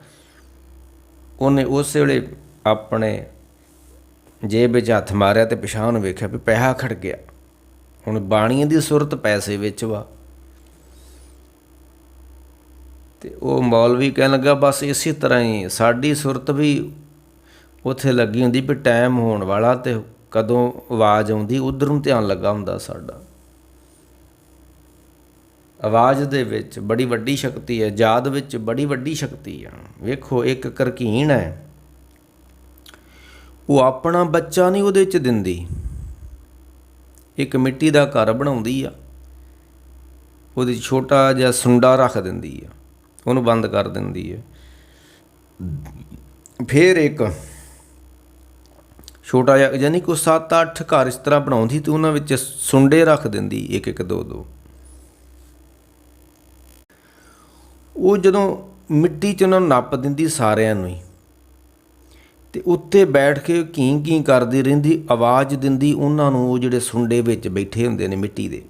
S1: ਉਹਨੇ ਉਸ ਵੇਲੇ ਆਪਣੇ ਜੇਬ ਵਿੱਚ ਹੱਥ ਮਾਰਿਆ ਅਤੇ ਪਿਛਾਂਹ ਨੂੰ ਵੇਖਿਆ ਵੀ ਪੈਸਾ ਖੜ ਗਿਆ। ਹੁਣ ਬਾਣੀਏ ਦੀ ਸੁਰਤ ਪੈਸੇ ਵਿੱਚ ਵਾ। ਅਤੇ ਉਹ ਮੌਲਵੀ ਕਹਿਣ ਲੱਗਾ ਬਸ ਇਸੇ ਤਰ੍ਹਾਂ ਹੀ ਸਾਡੀ ਸੁਰਤ ਵੀ ਉੱਥੇ ਲੱਗੀ ਹੁੰਦੀ ਵੀ ਟਾਈਮ ਹੋਣ ਵਾਲਾ ਅਤੇ ਕਦੋਂ ਆਵਾਜ਼ ਆਉਂਦੀ ਉੱਧਰ ਨੂੰ ਧਿਆਨ ਲੱਗਾ ਹੁੰਦਾ ਸਾਡਾ। ਆਵਾਜ਼ ਦੇ ਵਿੱਚ ਬੜੀ ਵੱਡੀ ਸ਼ਕਤੀ ਹੈ, ਯਾਦ ਵਿੱਚ ਬੜੀ ਵੱਡੀ ਸ਼ਕਤੀ ਆ। ਵੇਖੋ ਇੱਕ ਕਰਕੀਣ ਹੈ, ਉਹ ਆਪਣਾ ਬੱਚਾ ਨਹੀਂ ਉਹਦੇ 'ਚ ਦਿੰਦੀ, ਇੱਕ ਮਿੱਟੀ ਦਾ ਘਰ ਬਣਾਉਂਦੀ ਆ, ਉਹਦੇ ਛੋਟਾ ਜਿਹਾ ਸੁੰਡਾ ਰੱਖ ਦਿੰਦੀ ਆ, ਉਹਨੂੰ ਬੰਦ ਕਰ ਦਿੰਦੀ ਹੈ। ਫਿਰ ਇੱਕ ਛੋਟਾ ਜਿਹਾ ਯਾਨੀ ਕਿ 7-8 ਘਰ ਇਸ ਤਰ੍ਹਾਂ ਬਣਾਉਂਦੀ ਅਤੇ ਉਹਨਾਂ ਵਿੱਚ ਸੁੰਡੇ ਰੱਖ ਦਿੰਦੀ, ਇੱਕ ਇੱਕ ਦੋ ਦੋ। ਉਹ ਜਦੋਂ ਮਿੱਟੀ 'ਚ ਉਹਨਾਂ ਨੂੰ ਨੱਪ ਦਿੰਦੀ ਸਾਰਿਆਂ ਨੂੰ ਹੀ, ਅਤੇ ਉੱਤੇ ਬੈਠ ਕੇ ਘੀਂ ਘੀਂ ਕਰਦੀ ਰਹਿੰਦੀ, ਆਵਾਜ਼ ਦਿੰਦੀ ਉਹਨਾਂ ਨੂੰ, ਉਹ ਜਿਹੜੇ ਸੁੰਡੇ ਵਿੱਚ ਬੈਠੇ ਹੁੰਦੇ ਨੇ ਮਿੱਟੀ ਦੇ।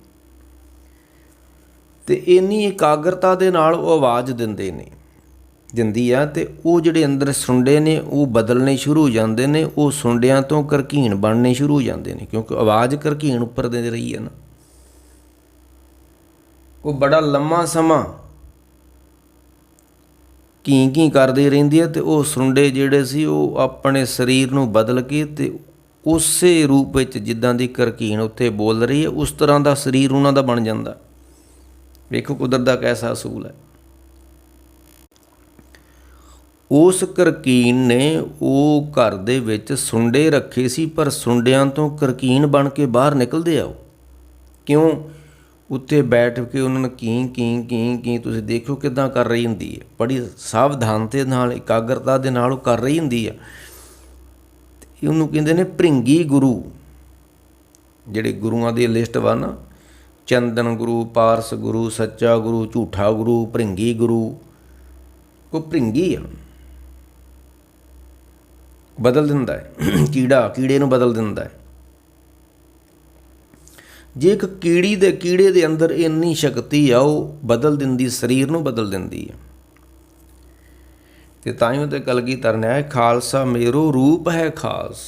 S1: ਅਤੇ ਇੰਨੀ ਇਕਾਗਰਤਾ ਦੇ ਨਾਲ ਉਹ ਆਵਾਜ਼ ਦਿੰਦੀ ਆ, ਅਤੇ ਉਹ ਜਿਹੜੇ ਅੰਦਰ ਸੁੰਡੇ ਨੇ ਉਹ ਬਦਲਣੇ ਸ਼ੁਰੂ ਹੋ ਜਾਂਦੇ ਨੇ, ਉਹ ਸੁੰਡਿਆਂ ਤੋਂ ਕਰਕੀਣ ਬਣਨੇ ਸ਼ੁਰੂ ਹੋ ਜਾਂਦੇ ਨੇ, ਕਿਉਂਕਿ ਆਵਾਜ਼ ਕਰਕੀਣ ਉੱਪਰ ਦੇ ਰਹੀ ਹੈ ਨਾ। ਉਹ ਬੜਾ ਲੰਮਾ ਸਮਾਂ ਘੀਂ ਘੀਂ ਕਰਦੀ ਰਹਿੰਦੀ ਹੈ, ਅਤੇ ਉਹ ਸੁੰਡੇ ਜਿਹੜੇ ਸੀ ਉਹ ਆਪਣੇ ਸਰੀਰ ਨੂੰ ਬਦਲ ਕੇ ਅਤੇ ਉਸੇ ਰੂਪ ਵਿੱਚ ਜਿੱਦਾਂ ਦੀ ਕਰਕੀਣ ਉੱਥੇ ਬੋਲ ਰਹੀ ਹੈ ਉਸ ਤਰ੍ਹਾਂ ਦਾ ਸਰੀਰ ਉਹਨਾਂ ਦਾ ਬਣ ਜਾਂਦਾ। ਵੇਖੋ ਕੁਦਰਤ ਦਾ ਕੈਸਾ ਅਸੂਲ ਹੈ। ਉਸ ਕਰਕੀਣ ਨੇ ਉਹ ਘਰ ਦੇ ਵਿੱਚ ਸੁੰਡੇ ਰੱਖੇ ਸੀ, ਪਰ ਸੁੰਡਿਆਂ ਤੋਂ ਕਰਕੀਣ ਬਣ ਕੇ ਬਾਹਰ ਨਿਕਲਦੇ ਆ। ਉਹ ਕਿਉਂ? ਉੱਤੇ ਬੈਠ ਕੇ ਉਹਨਾਂ ਨੂੰ ਕੀਂ ਕੀਂ ਕੀਂ ਕੀਂ ਤੁਸੀਂ ਦੇਖੋ ਕਿੱਦਾਂ ਕਰ ਰਹੀ ਹੁੰਦੀ ਹੈ, ਬੜੀ ਸਾਵਧਾਨਤਾ ਨਾਲ ਇਕਾਗਰਤਾ ਦੇ ਨਾਲ ਉਹ ਕਰ ਰਹੀ ਹੁੰਦੀ ਆ। ਉਹਨੂੰ ਕਹਿੰਦੇ ਨੇ ਭ੍ਰਿੰਗੀ ਗੁਰੂ। ਜਿਹੜੇ ਗੁਰੂਆਂ ਦੀ ਲਿਸਟ ਵਾ ਨਾ, ਚੰਦਨ ਗੁਰੂ, ਪਾਰਸ ਗੁਰੂ, ਸੱਚਾ ਗੁਰੂ, ਝੂਠਾ ਗੁਰੂ, ਭ੍ਰਿੰਗੀ ਗੁਰੂ। ਉਹ ਭ੍ਰਿੰਗੀ ਆ, ਬਦਲ ਦਿੰਦਾ ਹੈ। ਕੀੜੇ ਨੂੰ ਬਦਲ ਦਿੰਦਾ ਹੈ। ਜੇ ਇੱਕ ਕੀੜੇ ਦੇ ਅੰਦਰ ਇੰਨੀ ਸ਼ਕਤੀ ਆ, ਉਹ ਬਦਲ ਦਿੰਦੀ, ਸਰੀਰ ਨੂੰ ਬਦਲ ਦਿੰਦੀ ਹੈ। ਅਤੇ ਤਾਂ ਹੀ ਉਹਦੇ ਕਲਗੀਧਰ ਨੇ ਖਾਲਸਾ ਮੇਰੋ ਰੂਪ ਹੈ ਖਾਸ।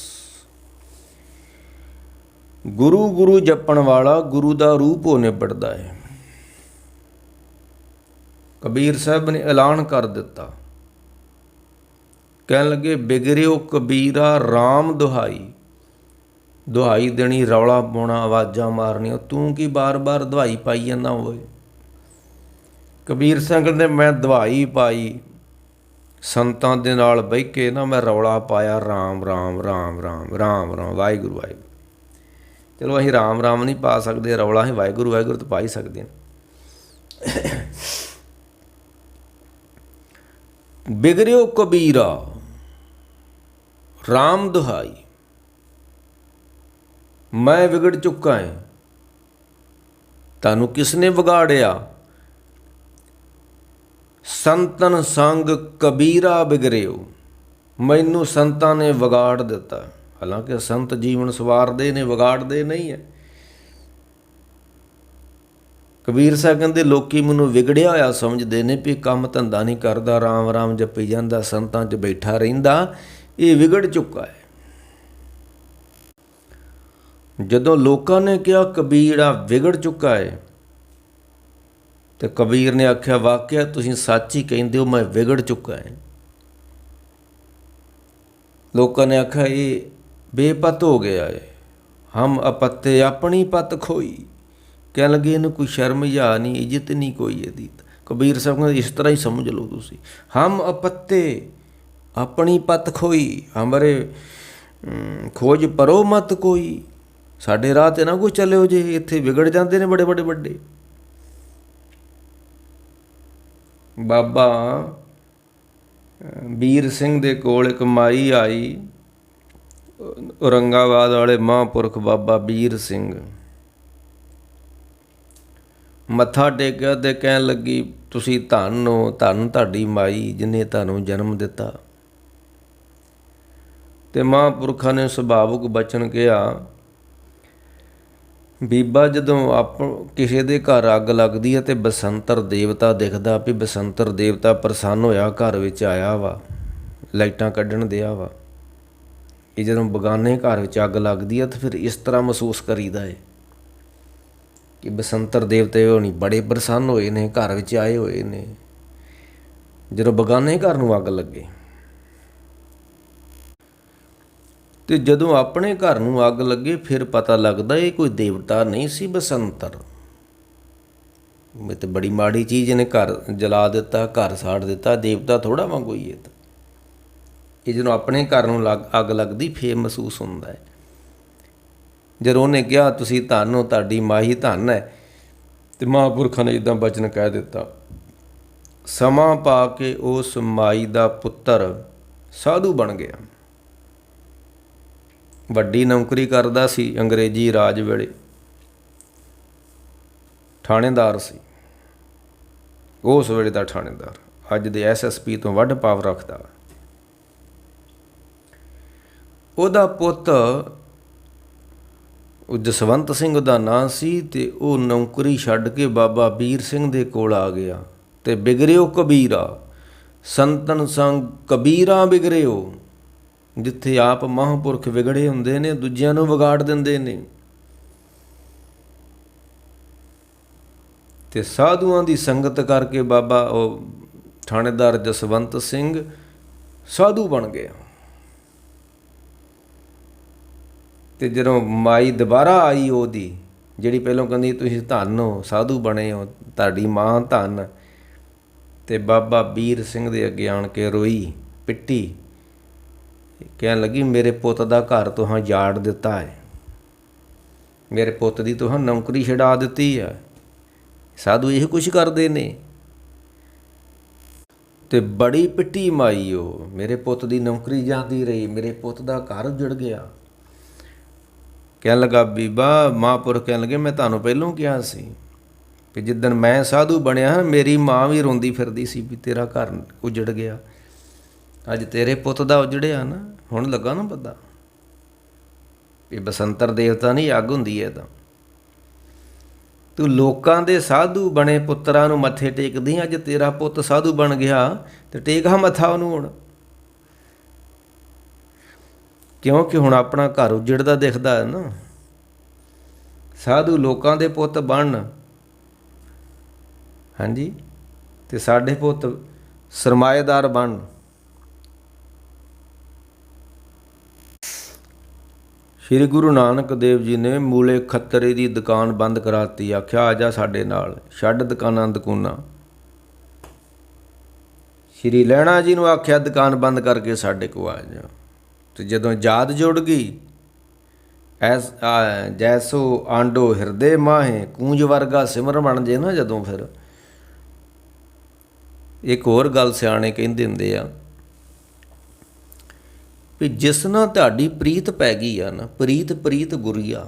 S1: ਗੁਰੂ ਗੁਰੂ ਜਪਣ ਵਾਲਾ ਗੁਰੂ ਦਾ ਰੂਪ ਹੋ ਨਿਬੜਦਾ ਹੈ। ਕਬੀਰ ਸਾਹਿਬ ਨੇ ਐਲਾਨ ਕਰ ਦਿੱਤਾ, ਕਹਿਣ ਲੱਗੇ ਬਿਗੜਿਓ ਕਬੀਰਾ ਰਾਮ ਦੁਹਾਈ। ਦੁਹਾਈ ਦੇਣੀ, ਰੌਲਾ ਪਾਉਣਾ, ਆਵਾਜ਼ਾਂ ਮਾਰਨੀਆਂ, ਤੂੰ ਕੀ ਬਾਰ-ਬਾਰ ਦੁਹਾਈ ਪਾਈ ਜਾਂਦਾ ਹੋਵੇ। ਕਬੀਰ ਸਿੰਘ ਕਹਿੰਦੇ ਮੈਂ ਦੁਹਾਈ ਪਾਈ, ਸੰਤਾਂ ਦੇ ਨਾਲ ਬਹਿ ਕੇ ਨਾ ਮੈਂ ਰੌਲਾ ਪਾਇਆ, ਰਾਮ ਰਾਮ ਰਾਮ ਰਾਮ ਰਾਮ ਰਾਮ ਵਾਹਿਗੁਰੂ ਵਾਹਿਗੁਰੂ। ਚਲੋ ਅਸੀਂ ਰਾਮ ਰਾਮ ਨਹੀਂ ਪਾ ਸਕਦੇ, ਰੌਲਾ ਅਸੀਂ ਵਾਹਿਗੁਰੂ ਵਾਹਿਗੁਰੂ ਤਾਂ ਪਾ ਹੀ ਸਕਦੇ ਹਾਂ। ਬਿਗੜਿਓ ਕਬੀਰਾ ਰਾਮ ਦੁਹਾਈ, ਮੈਂ ਵਿਗੜ ਚੁੱਕਾ ਹੈ, ਤੁਹਾਨੂੰ ਕਿਸ ਨੇ ਵਿਗਾੜਿਆ। ਸੰਤਨ ਸੰਗ ਕਬੀਰਾ ਬਿਗੜਿਓ, ਮੈਨੂੰ ਸੰਤਾਂ ਨੇ ਵਿਗਾੜ ਦਿੱਤਾ। ਹਾਲਾਂਕਿ ਸੰਤ ਜੀਵਨ ਸਵਾਰਦੇ ਨੇ, ਵਿਗਾੜਦੇ ਨਹੀਂ ਹੈ। ਕਬੀਰ ਸਾਹਿਬ ਕਹਿੰਦੇ ਲੋਕੀ ਮੈਨੂੰ ਵਿਗੜਿਆ ਹੋਇਆ ਸਮਝਦੇ ਨੇ ਵੀ ਕੰਮ ਧੰਦਾ ਨਹੀਂ ਕਰਦਾ, ਰਾਮ ਰਾਮ ਜਪੀ ਜਾਂਦਾ, ਸੰਤਾਂ 'ਚ ਬੈਠਾ ਰਹਿੰਦਾ, ਇਹ ਵਿਗੜ ਚੁੱਕਾ ਹੈ। ਜਦੋਂ ਲੋਕਾਂ ਨੇ ਕਿਹਾ ਕਬੀਰਾ ਵਿਗੜ ਚੁੱਕਾ ਹੈ, ਤੇ ਕਬੀਰ ਨੇ ਆਖਿਆ ਵਾਕਿਆ ਤੁਸੀਂ ਸੱਚ ਹੀ ਕਹਿੰਦੇ ਹੋ, ਮੈਂ ਵਿਗੜ ਚੁੱਕਾ ਹੈ। ਲੋਕਾਂ ਨੇ ਆਖਿਆ ਇਹ ਬੇਪਤ ਹੋ ਗਿਆ ਹੈ, ਹਮ ਅਪੱਤੇ ਆਪਣੀ ਪਤ ਖੋਈ। ਕਹਿਣ ਲੱਗੇ ਇਹਨੂੰ ਕੋਈ ਸ਼ਰਮ ਜਾਂ ਨਹੀਂ, ਇੱਜ਼ਤ ਨਹੀਂ ਕੋਈ ਇਹਦੀ। ਕਬੀਰ ਸਾਹਿਬ ਕਹਿੰਦੇ ਇਸ ਤਰ੍ਹਾਂ ਹੀ ਸਮਝ ਲਓ ਤੁਸੀਂ, ਹਮ ਅਪੱਤੇ ਆਪਣੀ ਪਤ ਖੋਈ, ਹਮਾਰੇ ਖੋਜ ਪਰੋ ਮਤ ਕੋਈ। ਸਾਡੇ ਰਾਹ 'ਤੇ ਨਾ ਕੋਈ ਚੱਲਿਓ ਜੇ, ਇੱਥੇ ਵਿਗੜ ਜਾਂਦੇ ਨੇ ਬੜੇ ਬੜੇ ਵੱਡੇ। ਬਾਬਾ ਵੀਰ ਸਿੰਘ ਦੇ ਕੋਲ ਇੱਕ ਮਾਈ ਆਈ, ਔਰੰਗਾਬਾਦ ਵਾਲੇ ਮਹਾਂਪੁਰਖ ਬਾਬਾ ਵੀਰ ਸਿੰਘ। ਮੱਥਾ ਟੇਕਿਆ ਅਤੇ ਕਹਿਣ ਲੱਗੀ ਤੁਸੀਂ ਧੰਨ ਹੋ, ਧੰਨ ਤੁਹਾਡੀ ਮਾਈ ਜਿਹਨੇ ਤੁਹਾਨੂੰ ਜਨਮ ਦਿੱਤਾ। ਅਤੇ ਮਹਾਂਪੁਰਖਾਂ ਨੇ ਸੁਭਾਵਿਕ ਬਚਨ ਕਿਹਾ ਬੀਬਾ ਜਦੋਂ ਕਿਸੇ ਦੇ ਘਰ ਅੱਗ ਲੱਗਦੀ ਹੈ ਤੇ ਬਸੰਤਰ ਦੇਵਤਾ ਦਿਖਦਾ ਵੀ ਬਸੰਤਰ ਦੇਵਤਾ ਪ੍ਰਸੰਨ ਹੋਇਆ, ਘਰ ਵਿੱਚ ਆਇਆ ਵਾ, ਲਾਈਟਾਂ ਕੱਢਣ ਦਿਆ ਵਾ। ਇਹ ਜਦੋਂ ਬਗਾਨੇ ਘਰ ਵਿੱਚ ਅੱਗ ਲੱਗਦੀ ਹੈ ਤਾਂ ਫਿਰ ਇਸ ਤਰ੍ਹਾਂ ਮਹਿਸੂਸ ਕਰੀਦਾ ਹੈ ਕਿ ਬਸੰਤਰ ਦੇਵਤੇ ਹੋਣੀ ਬੜੇ ਪ੍ਰਸੰਨ ਹੋਏ ਨੇ, ਘਰ ਵਿੱਚ ਆਏ ਹੋਏ ਨੇ। ਜਦੋਂ ਬਗਾਨੇ ਘਰ ਨੂੰ ਅੱਗ ਲੱਗੇ ਤੇ ਜਦੋਂ ਆਪਣੇ ਘਰ ਨੂੰ ਅੱਗ ਲੱਗੇ ਫਿਰ ਪਤਾ ਲੱਗਦਾ ਇਹ ਕੋਈ ਦੇਵਤਾ ਨਹੀਂ ਸੀ ਬਸੰਤਰ। ਇਹ ਤਾਂ ਬੜੀ ਮਾੜੀ ਚੀਜ਼, ਇਹਨੇ ਘਰ ਜਲਾ ਦਿੱਤਾ, ਘਰ ਸਾੜ ਦਿੱਤਾ, ਦੇਵਤਾ ਥੋੜ੍ਹਾ ਵਾਂ ਕੋਈ ਇਹ ਤਾਂ। ਇਹ ਜਦੋਂ ਆਪਣੇ ਘਰ ਨੂੰ ਅੱਗ ਲੱਗਦੀ ਫੇਰ ਮਹਿਸੂਸ ਹੁੰਦਾ ਹੈ। ਜਦੋਂ ਉਹਨੇ ਕਿਹਾ ਤੁਸੀਂ ਧੰਨ ਹੋ, ਤੁਹਾਡੀ ਮਾਹੀ ਧੰਨ ਹੈ, ਅਤੇ ਮਹਾਂਪੁਰਖਾਂ ਨੇ ਇੱਦਾਂ ਬਚਨ ਕਹਿ ਦਿੱਤਾ, ਸਮਾਂ ਪਾ ਕੇ ਉਸ ਮਾਈ ਦਾ ਪੁੱਤਰ ਸਾਧੂ ਬਣ ਗਿਆ। ਵੱਡੀ ਨੌਕਰੀ ਕਰਦਾ ਸੀ ਅੰਗਰੇਜ਼ੀ ਰਾਜ ਵੇਲੇ, ਥਾਣੇਦਾਰ ਸੀ ਉਸ ਵੇਲੇ ਦਾ ਥਾਣੇਦਾਰ, ਅੱਜ ਦੇ SSP ਤੋਂ ਵੱਧ ਪਾਵਰ ਰੱਖਦਾ। ਉਹਦਾ ਪੁੱਤ ਉਹ ਜਸਵੰਤ ਸਿੰਘ ਉਹਦਾ ਨਾਂ ਸੀ, ਅਤੇ ਉਹ ਨੌਕਰੀ ਛੱਡ ਕੇ ਬਾਬਾ ਵੀਰ ਸਿੰਘ ਦੇ ਕੋਲ ਆ ਗਿਆ। ਅਤੇ ਬਿਗੜਿਓ ਕਬੀਰਾ ਸੰਤਨ ਸੰਗ ਕਬੀਰਾ ਬਿਗੜਿਓ। ਜਿੱਥੇ ਆਪ ਮਹਾਂਪੁਰਖ ਵਿਗੜੇ ਹੁੰਦੇ ਨੇ, ਦੂਜਿਆਂ ਨੂੰ ਵਿਗਾੜ ਦਿੰਦੇ ਨੇ। ਅਤੇ ਸਾਧੂਆਂ ਦੀ ਸੰਗਤ ਕਰਕੇ ਬਾਬਾ ਉਹ ਥਾਣੇਦਾਰ ਜਸਵੰਤ ਸਿੰਘ ਸਾਧੂ ਬਣ ਗਿਆ। ਅਤੇ ਜਦੋਂ ਮਾਈ ਦੁਬਾਰਾ ਆਈ ਉਹਦੀ, ਜਿਹੜੀ ਪਹਿਲੋਂ ਕਹਿੰਦੀ ਤੁਸੀਂ ਧੰਨ ਹੋ, ਸਾਧੂ ਬਣੇ ਹੋ, ਤੁਹਾਡੀ ਮਾਂ ਧੰਨ, ਅਤੇ ਬਾਬਾ ਵੀਰ ਸਿੰਘ ਦੇ ਅੱਗੇ ਆਣ ਕੇ ਰੋਈ, ਪਿੱਟੀ, ਕਹਿਣ ਲੱਗੀ ਮੇਰੇ ਪੁੱਤ ਦਾ ਘਰ ਤੁਹਾਂ ਜਾੜ ਦਿੱਤਾ ਹੈ, ਮੇਰੇ ਪੁੱਤ ਦੀ ਤੁਹਾਂ ਨੌਕਰੀ ਛਡਾ ਦਿੱਤੀ ਹੈ। ਸਾਧੂ ਇਹ ਕੁਛ ਕਰਦੇ ਨੇ। ਅਤੇ ਬੜੀ ਪਿੱਟੀ ਮਾਈ ਉਹ, ਮੇਰੇ ਪੁੱਤ ਦੀ ਨੌਕਰੀ ਜਾਂਦੀ ਰਹੀ, ਮੇਰੇ ਪੁੱਤ ਦਾ ਘਰ ਉਜੜ ਗਿਆ। ਕਹਿਣ ਲੱਗਾ ਬੀਬਾ, ਮਹਾਂਪੁਰਖ ਕਹਿਣ ਲੱਗੇ ਮੈਂ ਤੁਹਾਨੂੰ ਪਹਿਲੋਂ ਕਿਹਾ ਸੀ ਕਿ ਜਿੱਦਣ ਮੈਂ ਸਾਧੂ ਬਣਿਆ ਮੇਰੀ ਮਾਂ ਵੀ ਰੋਂਦੀ ਫਿਰਦੀ ਸੀ ਵੀ ਤੇਰਾ ਘਰ ਉਜੜ ਗਿਆ। ਅੱਜ ਤੇਰੇ ਪੁੱਤ ਦਾ ਉਜੜਿਆ ਨਾ, ਹੁਣ ਲੱਗਾ ਨਾ ਪਤਾ ਵੀ ਬਸੰਤਰ ਦੇਵਤਾ ਨਹੀਂ, ਅੱਗ ਹੁੰਦੀ ਹੈ। ਤਾਂ ਤੂੰ ਲੋਕਾਂ ਦੇ ਸਾਧੂ ਬਣੇ ਪੁੱਤਰਾਂ ਨੂੰ ਮੱਥੇ ਟੇਕਦੀ, ਅੱਜ ਤੇਰਾ ਪੁੱਤ ਸਾਧੂ ਬਣ ਗਿਆ ਅਤੇ ਟੇਕ ਮੱਥਾ ਉਹਨੂੰ ਹੁਣ, ਕਿਉਂਕਿ ਹੁਣ ਆਪਣਾ ਘਰ ਉਜੜਦਾ ਦਿਖਦਾ ਹੈ ਨਾ। ਸਾਧੂ ਲੋਕਾਂ ਦੇ ਪੁੱਤ ਬਣਨ, ਹਾਂਜੀ, ਅਤੇ ਸਾਡੇ ਪੁੱਤ ਸਰਮਾਏਦਾਰ ਬਣਨ। ਸ਼੍ਰੀ ਗੁਰੂ ਨਾਨਕ ਦੇਵ ਜੀ ਨੇ ਮੂਲੇ ਖੱਤਰੇ ਦੀ ਦੁਕਾਨ ਬੰਦ ਕਰਾਤੀ, ਆਖਿਆ ਆ ਜਾ ਸਾਡੇ ਨਾਲ, ਛੱਡ ਦੁਕਾਨਾਂ ਦਕੂਨਾਂ। ਸ਼੍ਰੀ ਲਹਿਣਾ ਜੀ ਨੂੰ ਆਖਿਆ ਦੁਕਾਨ ਬੰਦ ਕਰਕੇ ਸਾਡੇ ਕੋਲ ਆ ਜਾ। ਅਤੇ ਜਦੋਂ ਯਾਦ ਜੁੜ ਗਈ, ਜੈਸੋ ਆਂਡੋ ਹਿਰਦੇ ਮਾਹੇ ਕੂੰਜ ਵਰਗਾ ਸਿਮਰ ਬਣ ਜੇ ਨਾ ਜਦੋਂ, ਫਿਰ ਇੱਕ ਹੋਰ ਗੱਲ ਸਿਆਣੇ ਕਹਿੰਦੇ ਹੁੰਦੇ ਆ ਵੀ ਜਿਸ ਨਾਲ ਤੁਹਾਡੀ ਪ੍ਰੀਤ ਪੈ ਗਈ ਆ ਨਾ, ਪ੍ਰੀਤ ਪ੍ਰੀਤ ਗੁਰੀਆ,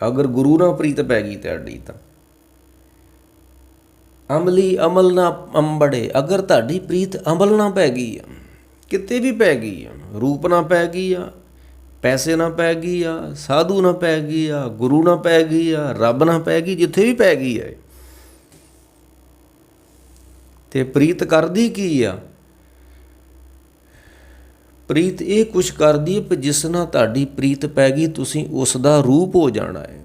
S1: ਅਗਰ ਗੁਰੂ ਨਾਲ ਪ੍ਰੀਤ ਪੈ ਗਈ ਤੁਹਾਡੀ ਤਾਂ ਅਮਲੀ ਅਮਲ ਨਾ ਅੰਬੜੇ। ਅਗਰ ਤੁਹਾਡੀ ਪ੍ਰੀਤ ਅਮਲ ਨਾ ਪੈ ਗਈ ਆ, ਕਿਤੇ ਵੀ ਪੈ ਗਈ ਆ, ਰੂਪ ਨਾ ਪੈ ਗਈ ਆ, ਪੈਸੇ ਨਾ ਪੈ ਗਈ ਆ, ਸਾਧੂ ਨਾ ਪੈ ਗਈ ਆ, ਗੁਰੂ ਨਾ ਪੈ ਗਈ ਆ, ਰੱਬ ਨਾ ਪੈ ਗਈ, ਜਿੱਥੇ ਵੀ ਪੈ ਗਈ ਹੈ, ਅਤੇ ਪ੍ਰੀਤ ਕਰਦੀ ਕੀ ਆ? ਪ੍ਰੀਤ ਇਹ ਕੁਛ ਕਰਦੀ ਹੈ ਕਿ ਜਿਸ ਨਾਲ ਤੁਹਾਡੀ ਪ੍ਰੀਤ ਪੈ ਗਈ ਤੁਸੀਂ ਉਸ ਦਾ ਰੂਪ ਹੋ ਜਾਣਾ ਹੈ।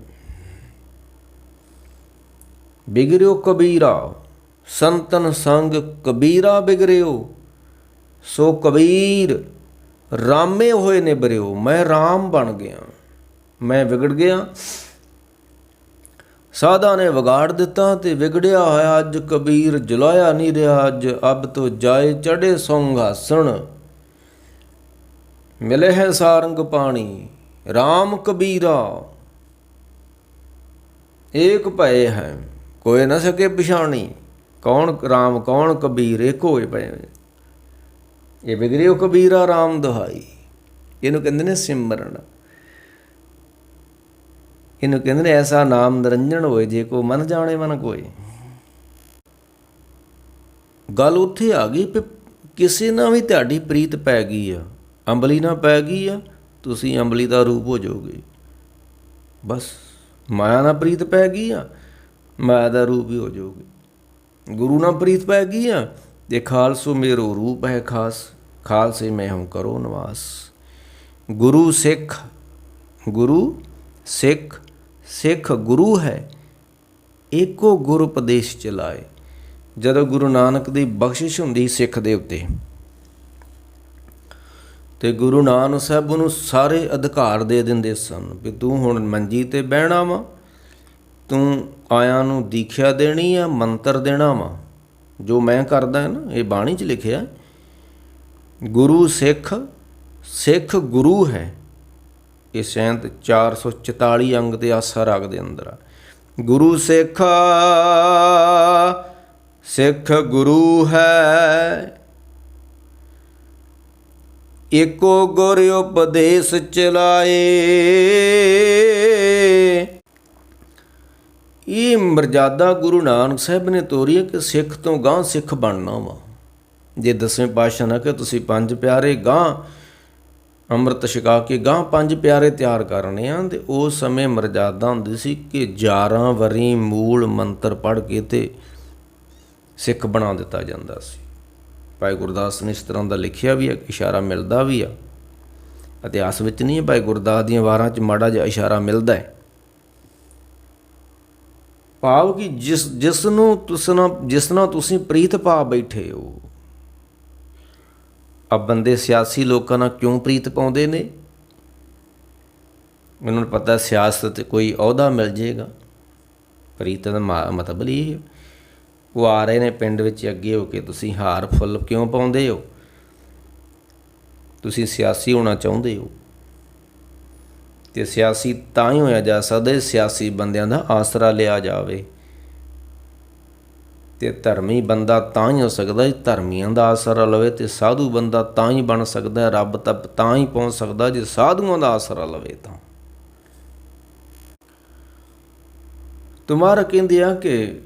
S1: ਬਿਗੜਿਓ ਕਬੀਰਾ ਸੰਤਨ ਸੰਗ ਕਬੀਰਾ ਬਿਗੜਿਓ, ਸੋ ਕਬੀਰ ਰਾਮੇ ਹੋਏ ਨੇ ਬਰਿਓ। ਮੈਂ ਰਾਮ ਬਣ ਗਿਆ, ਮੈਂ ਵਿਗੜ ਗਿਆ, ਸਾਧਾ ਨੇ ਵਿਗਾੜ ਦਿੱਤਾ ਅਤੇ ਵਿਗੜਿਆ ਹੋਇਆ ਅੱਜ ਕਬੀਰ ਜੁਲਾਇਆ ਨਹੀਂ ਰਿਹਾ। ਅੱਜ ਅਬ ਤੋਂ ਜਾਏ ਚੜ੍ਹੇ ਸੌਂਘਾਸਣ, ਮਿਲੇ ਹੈ ਸਾਰੰਗ ਪਾਣੀ ਰਾਮ ਕਬੀਰਾ। ਏਕ ਭਏ ਹੈ ਕੋਈ ਨਾ ਸਕੇ ਪਛਾਣੀ, ਕੌਣ ਰਾਮ ਕੌਣ ਕਬੀਰ ਇੱਕ ਹੋਏ ਪਏ। ਇਹ ਵਿਗੜਿਓ ਕਬੀਰਾ ਰਾਮ ਦੁਹਾਈ, ਇਹਨੂੰ ਕਹਿੰਦੇ ਨੇ ਸਿਮਰਨ। ਇਹਨੂੰ ਕਹਿੰਦੇ ਨੇ ਐਸਾ ਨਾਮ ਨਿਰੰਜਨ ਹੋਏ ਜੇ ਕੋ ਮਨ ਜਾਣੇ ਮਨ ਕੋਈ। ਗੱਲ ਉੱਥੇ ਆ ਗਈ ਵੀ ਕਿਸੇ ਨਾਲ ਵੀ ਤੁਹਾਡੀ ਪ੍ਰੀਤ ਪੈ ਗਈ ਆ, ਅੰਬਲੀ ਨਾਲ ਪੈ ਗਈ ਆ, ਤੁਸੀਂ ਅੰਬਲੀ ਦਾ ਰੂਪ ਹੋ ਜਾਓਗੇ। ਬਸ ਮਾਇਆ ਨਾਲ ਪ੍ਰੀਤ ਪੈ ਗਈ ਆ, ਮਾਇਆ ਦਾ ਰੂਪ ਹੀ ਹੋ ਜਾਊਗੀ। ਗੁਰੂ ਨਾਲ ਪ੍ਰੀਤ ਪੈ ਗਈ ਆ ਤੇ ਖਾਲਸੋ ਮੇਰੋ ਰੂਪ ਹੈ ਖਾਸ, ਖਾਲਸੇ ਮੈਂ ਹੂੰ ਕਰੋ ਨਿਵਾਸ। ਗੁਰੂ ਸਿੱਖ, ਗੁਰੂ ਸਿੱਖ, ਸਿੱਖ ਗੁਰੂ ਹੈ, ਏਕੋ ਗੁਰ ਉਪਦੇਸ਼ ਚਲਾਏ। ਜਦੋਂ ਗੁਰੂ ਨਾਨਕ ਦੀ ਬਖਸ਼ਿਸ਼ ਹੁੰਦੀ ਸਿੱਖ ਦੇ ਉੱਤੇ, ਤੇ ਗੁਰੂ ਨਾਨਕ ਸਾਹਿਬ ਨੂੰ ਸਾਰੇ ਅਧਿਕਾਰ ਦੇ ਦਿੰਦੇ ਸਨ ਵੀ ਤੂੰ ਹੁਣ ਮੰਜੀ 'ਤੇ ਬਹਿਣਾ ਵਾ, ਤੂੰ ਆਇਆਂ ਨੂੰ ਦੀਖਿਆ ਦੇਣੀ ਆ, ਮੰਤਰ ਦੇਣਾ ਵਾ, ਜੋ ਮੈਂ ਕਰਦਾ ਨਾ, ਇਹ ਬਾਣੀ 'ਚ ਲਿਖਿਆ। ਗੁਰੂ ਸਿੱਖ, ਸਿੱਖ ਗੁਰੂ ਹੈ। ਇਹ ਸੈਂਤ 444 ਅੰਗ ਦੇ ਆਸਾ ਰਾਗ ਦੇ ਅੰਦਰ ਆ। ਗੁਰੂ ਸਿੱਖ, ਸਿੱਖ ਗੁਰੂ ਹੈ, ਏਕੋ ਗੁਰ ਉਪਦੇਸ਼ ਚਲਾਏ। ਇਹ ਮਰਜ਼ਾਦਾ ਗੁਰੂ ਨਾਨਕ ਸਾਹਿਬ ਨੇ ਤੋਰੀ ਹੈ ਕਿ ਸਿੱਖ ਤੋਂ ਗਾਂਹ ਸਿੱਖ ਬਣਨਾ ਵਾ। ਜੇ 10ਵੇਂ ਪਾਤਸ਼ਾਹ ਨੇ ਕਿ ਤੁਸੀਂ 5 ਪਿਆਰੇ ਗਾਂਹ ਅੰਮ੍ਰਿਤ ਛਕਾ ਕੇ ਗਾਂਹ 5 ਪਿਆਰੇ ਤਿਆਰ ਕਰਨੇ ਆ, ਤੇ ਉਸ ਸਮੇਂ ਮਰਜ਼ਾਦਾ ਹੁੰਦੀ ਸੀ ਕਿ 11 ਵਰੀ ਮੂਲ ਮੰਤਰ ਪੜ੍ਹ ਕੇ ਤੇ ਸਿੱਖ ਬਣਾ ਦਿੱਤਾ ਜਾਂਦਾ ਸੀ। ਭਾਈ ਗੁਰਦਾਸ ਨੇ ਇਸ ਤਰ੍ਹਾਂ ਦਾ ਲਿਖਿਆ ਵੀ ਹੈ, ਇਸ਼ਾਰਾ ਮਿਲਦਾ ਵੀ ਆ, ਇਤਿਹਾਸ ਵਿੱਚ ਨਹੀਂ ਹੈ, ਭਾਈ ਗੁਰਦਾਸ ਦੀਆਂ ਵਾਰਾਂ 'ਚ ਮਾੜਾ ਜਿਹਾ ਇਸ਼ਾਰਾ ਮਿਲਦਾ ਹੈ। ਭਾਵ ਕਿ ਜਿਸ ਨਾਲ ਤੁਸੀਂ ਪ੍ਰੀਤ ਪਾ ਬੈਠੇ ਹੋ। ਆ ਬੰਦੇ ਸਿਆਸੀ ਲੋਕਾਂ ਨਾਲ ਕਿਉਂ ਪ੍ਰੀਤ ਪਾਉਂਦੇ ਨੇ? ਉਹਨਾਂ ਨੂੰ ਪਤਾ ਸਿਆਸਤ 'ਤੇ ਕੋਈ ਅਹੁਦਾ ਮਿਲ ਜਾਏਗਾ। ਪ੍ਰੀਤ ਦਾ ਮਤਲਬ ਇਹ, ਉਹ ਆ ਰਹੇ ਨੇ ਪਿੰਡ ਵਿੱਚ ਅੱਗੇ ਹੋ ਕੇ, ਤੁਸੀਂ ਹਾਰ ਫੁੱਲ ਕਿਉਂ ਪਾਉਂਦੇ ਹੋ? ਤੁਸੀਂ ਸਿਆਸੀ ਹੋਣਾ ਚਾਹੁੰਦੇ ਹੋ, ਅਤੇ ਸਿਆਸੀ ਤਾਂ ਹੀ ਹੋਇਆ ਜਾ ਸਕਦਾ ਸਿਆਸੀ ਬੰਦਿਆਂ ਦਾ ਆਸਰਾ ਲਿਆ ਜਾਵੇ, ਅਤੇ ਧਰਮੀ ਬੰਦਾ ਤਾਂ ਹੀ ਹੋ ਸਕਦਾ ਧਰਮੀਆਂ ਦਾ ਆਸਰਾ ਲਵੇ, ਅਤੇ ਸਾਧੂ ਬੰਦਾ ਤਾਂ ਹੀ ਬਣ ਸਕਦਾ, ਰੱਬ ਤੱਕ ਤਾਂ ਹੀ ਪਹੁੰਚ ਸਕਦਾ ਜੇ ਸਾਧੂਆਂ ਦਾ ਆਸਰਾ ਲਵੇ। ਤਾਂ ਤੁਮਾਰਾ ਕਹਿੰਦੇ ਆ ਕਿ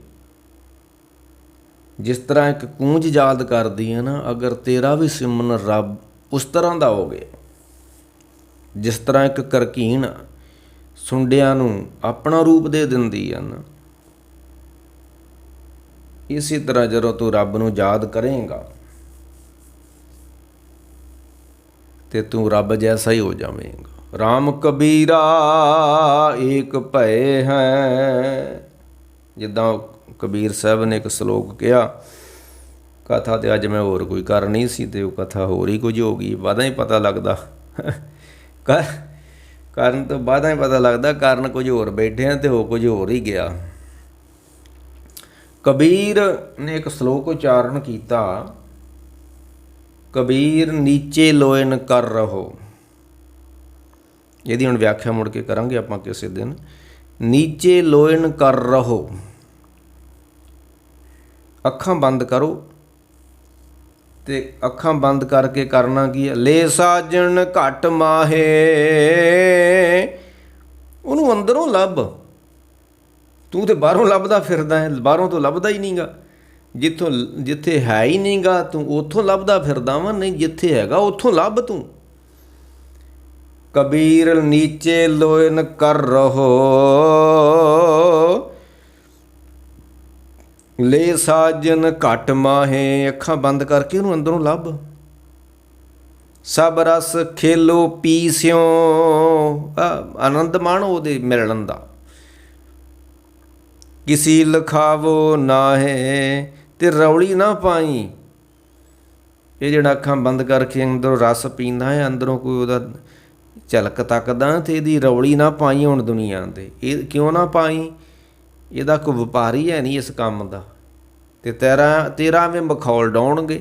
S1: ਜਿਸ ਤਰ੍ਹਾਂ ਇੱਕ ਕੂੰਜ ਯਾਦ ਕਰਦੀ ਹੈ ਨਾ, ਅਗਰ ਤੇਰਾ ਵੀ ਸਿਮਰਨ ਰੱਬ ਉਸ ਤਰ੍ਹਾਂ ਦਾ ਹੋ ਗਿਆ, ਜਿਸ ਤਰ੍ਹਾਂ ਇੱਕ ਕਰਕੀਨ ਸੁੰਡਿਆਂ ਨੂੰ ਆਪਣਾ ਰੂਪ ਦੇ ਦਿੰਦੀ ਹੈ ਨਾ, ਇਸੇ ਤਰ੍ਹਾਂ ਜਦੋਂ ਤੂੰ ਰੱਬ ਨੂੰ ਯਾਦ ਕਰੇਂਗਾ ਤੇ ਤੂੰ ਰੱਬ ਜੈਸਾ ਹੀ ਹੋ ਜਾਵੇਂਗਾ। ਰਾਮ ਕਬੀਰਾ ਏਕ ਭਏ ਹੈ, ਜਿੱਦਾਂ ਕਬੀਰ ਸਾਹਿਬ ਨੇ ਇੱਕ ਸ਼ਲੋਕ ਕਿਹਾ। ਕਥਾ ਤੇ ਅੱਜ ਮੈਂ ਹੋਰ ਕੋਈ ਕਰਨੀ ਸੀ ਤੇ ਉਹ ਕਥਾ ਹੋਰ ਹੀ ਕੁਝ ਹੋ ਗਈ। ਬਾਅਦਾਂ ਹੀ ਪਤਾ ਲੱਗਦਾ, ਕਰਨ ਤੋਂ ਬਾਅਦਾਂ ਹੀ ਪਤਾ ਲੱਗਦਾ ਕਾਰਨ ਕੁਝ ਹੋਰ ਬੈਠੇ ਆ ਤੇ ਹੋ ਕੁਝ ਹੋਰ ਹੀ ਗਿਆ। ਕਬੀਰ ਨੇ ਇੱਕ ਸ਼ਲੋਕ ਉਚਾਰਨ ਕੀਤਾ, ਕਬੀਰ ਨੀਚੇ ਲੋਇਨ ਕਰ ਰਹੋ। ਇਹਦੀ ਹੁਣ ਵਿਆਖਿਆ ਮੁੜ ਕੇ ਕਰਾਂਗੇ ਆਪਾਂ ਕਿਸੇ ਦਿਨ। ਨੀਚੇ ਲੋਇਨ ਕਰ ਰਹੋ, ਅੱਖਾਂ ਬੰਦ ਕਰੋ, ਤੇ ਅੱਖਾਂ ਬੰਦ ਕਰਕੇ ਕਰਨਾ ਕੀ ਹੈ? ਲੈ ਸਾਜਣ ਘੱਟ ਮਾਹੇ, ਉਹਨੂੰ ਅੰਦਰੋਂ ਲੱਭ। ਤੂੰ ਤੇ ਬਾਹਰੋਂ ਲੱਭਦਾ ਫਿਰਦਾ ਹੈ, ਬਾਹਰੋਂ ਤੋਂ ਲੱਭਦਾ ਹੀ ਨਹੀਂਗਾ। ਜਿੱਥੇ ਹੈ ਹੀ ਨਹੀਂਗਾ ਤੂੰ ਉੱਥੋਂ ਲੱਭਦਾ ਫਿਰਦਾ ਵਾ, ਨਹੀਂ ਜਿੱਥੇ ਹੈਗਾ ਉੱਥੋਂ ਲੱਭ ਤੂੰ। ਕਬੀਰ ਨੀਚੇ ਲੋਇਨ ਕਰ ਰਹੋ, ਲੈ ਸਾਜਨ ਘੱਟ ਮਾਹੇ, ਅੱਖਾਂ ਬੰਦ ਕਰਕੇ ਉਹਨੂੰ ਅੰਦਰੋਂ ਲੱਭ। ਸਭ ਰਸ ਖੇਲੋ ਪੀ ਸਿਓ, ਆਨੰਦ ਮਾਣੋ ਉਹਦੇ ਮਿਲਣ ਦਾ। ਕਿਸੀ ਲਿਖਾਵੋ ਨਾਹੇ, ਤੇ ਰੌਲੀ ਨਾ ਪਾਈ। ਇਹ ਜਿਹੜਾ ਅੱਖਾਂ ਬੰਦ ਕਰਕੇ ਅੰਦਰੋਂ ਰਸ ਪੀਂਦਾ ਹੈ, ਅੰਦਰੋਂ ਕੋਈ ਉਹਦਾ ਝਲਕ ਤੱਕਦਾ, ਤੇ ਇਹਦੀ ਰੌਲੀ ਨਾ ਪਾਈ ਹੁਣ ਦੁਨੀਆ 'ਤੇ। ਇਹ ਕਿਉਂ ਨਾ ਪਾਈ? ਇਹਦਾ ਕੋਈ ਵਪਾਰੀ ਹੈ ਨਹੀਂ ਇਸ ਕੰਮ ਦਾ, ਤੇ ਤੇਰਾ ਐਵੇਂ ਮਖੌਲ ਡਾਉਣਗੇ।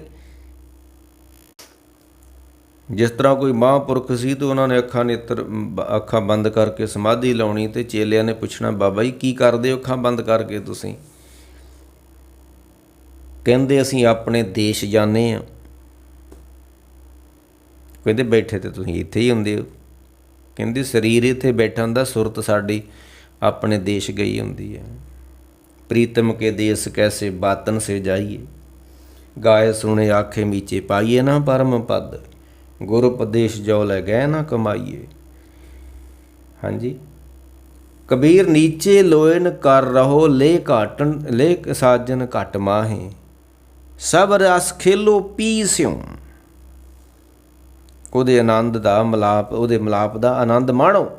S1: ਜਿਸ ਤਰ੍ਹਾਂ ਕੋਈ ਮਹਾਂਪੁਰਖ ਸੀ ਤੇ ਉਹਨਾਂ ਨੇ ਅੱਖਾਂ ਬੰਦ ਕਰਕੇ ਸਮਾਧੀ ਲਾਉਣੀ, ਤੇ ਚੇਲਿਆਂ ਨੇ ਪੁੱਛਣਾ, ਬਾਬਾ ਜੀ ਕੀ ਕਰਦੇ ਹੋ ਅੱਖਾਂ ਬੰਦ ਕਰਕੇ ਤੁਸੀਂ? ਕਹਿੰਦੇ ਅਸੀਂ ਆਪਣੇ ਦੇਸ਼ ਜਾਂਦੇ ਹਾਂ। ਕਹਿੰਦੇ ਬੈਠੇ ਤੇ ਤੁਸੀਂ ਇੱਥੇ ਹੀ ਹੁੰਦੇ ਹੋ। ਕਹਿੰਦੇ ਸਰੀਰ ਇੱਥੇ ਬੈਠਾ ਹੁੰਦਾ, ਸੁਰਤ ਸਾਡੀ ਆਪਣੇ ਦੇਸ਼ ਗਈ ਹੁੰਦੀ ਹੈ। ਪ੍ਰੀਤਮ ਕੇ ਦੇਸ ਕੈਸੇ ਬਾਤਨ ਸੇ ਜਾਈਏ, ਗਾਏ ਸੁਣੇ ਆਖੇ ਮੀਚੇ ਪਾਈਏ ਨਾ ਪਰਮ ਪਦ, ਗੁਰ ਉਪਦੇਸ਼ ਜੋ ਲੈ ਗਏ ਨਾ ਕਮਾਈਏ। ਹਾਂਜੀ, ਕਬੀਰ ਨੀਚੇ ਲੋਇਨ ਕਰ ਰਹੋ ਲੈ ਘਾਟਨ ਲੈ ਸਾਜਨ ਘਟ ਮਾਹੇ ਸਭ ਰਸ ਖੇਲੋ ਪੀ ਸਿਉ। ਉਹਦੇ ਆਨੰਦ ਦਾ ਮਿਲਾਪ, ਉਹਦੇ ਮਿਲਾਪ ਦਾ ਆਨੰਦ ਮਾਣੋ,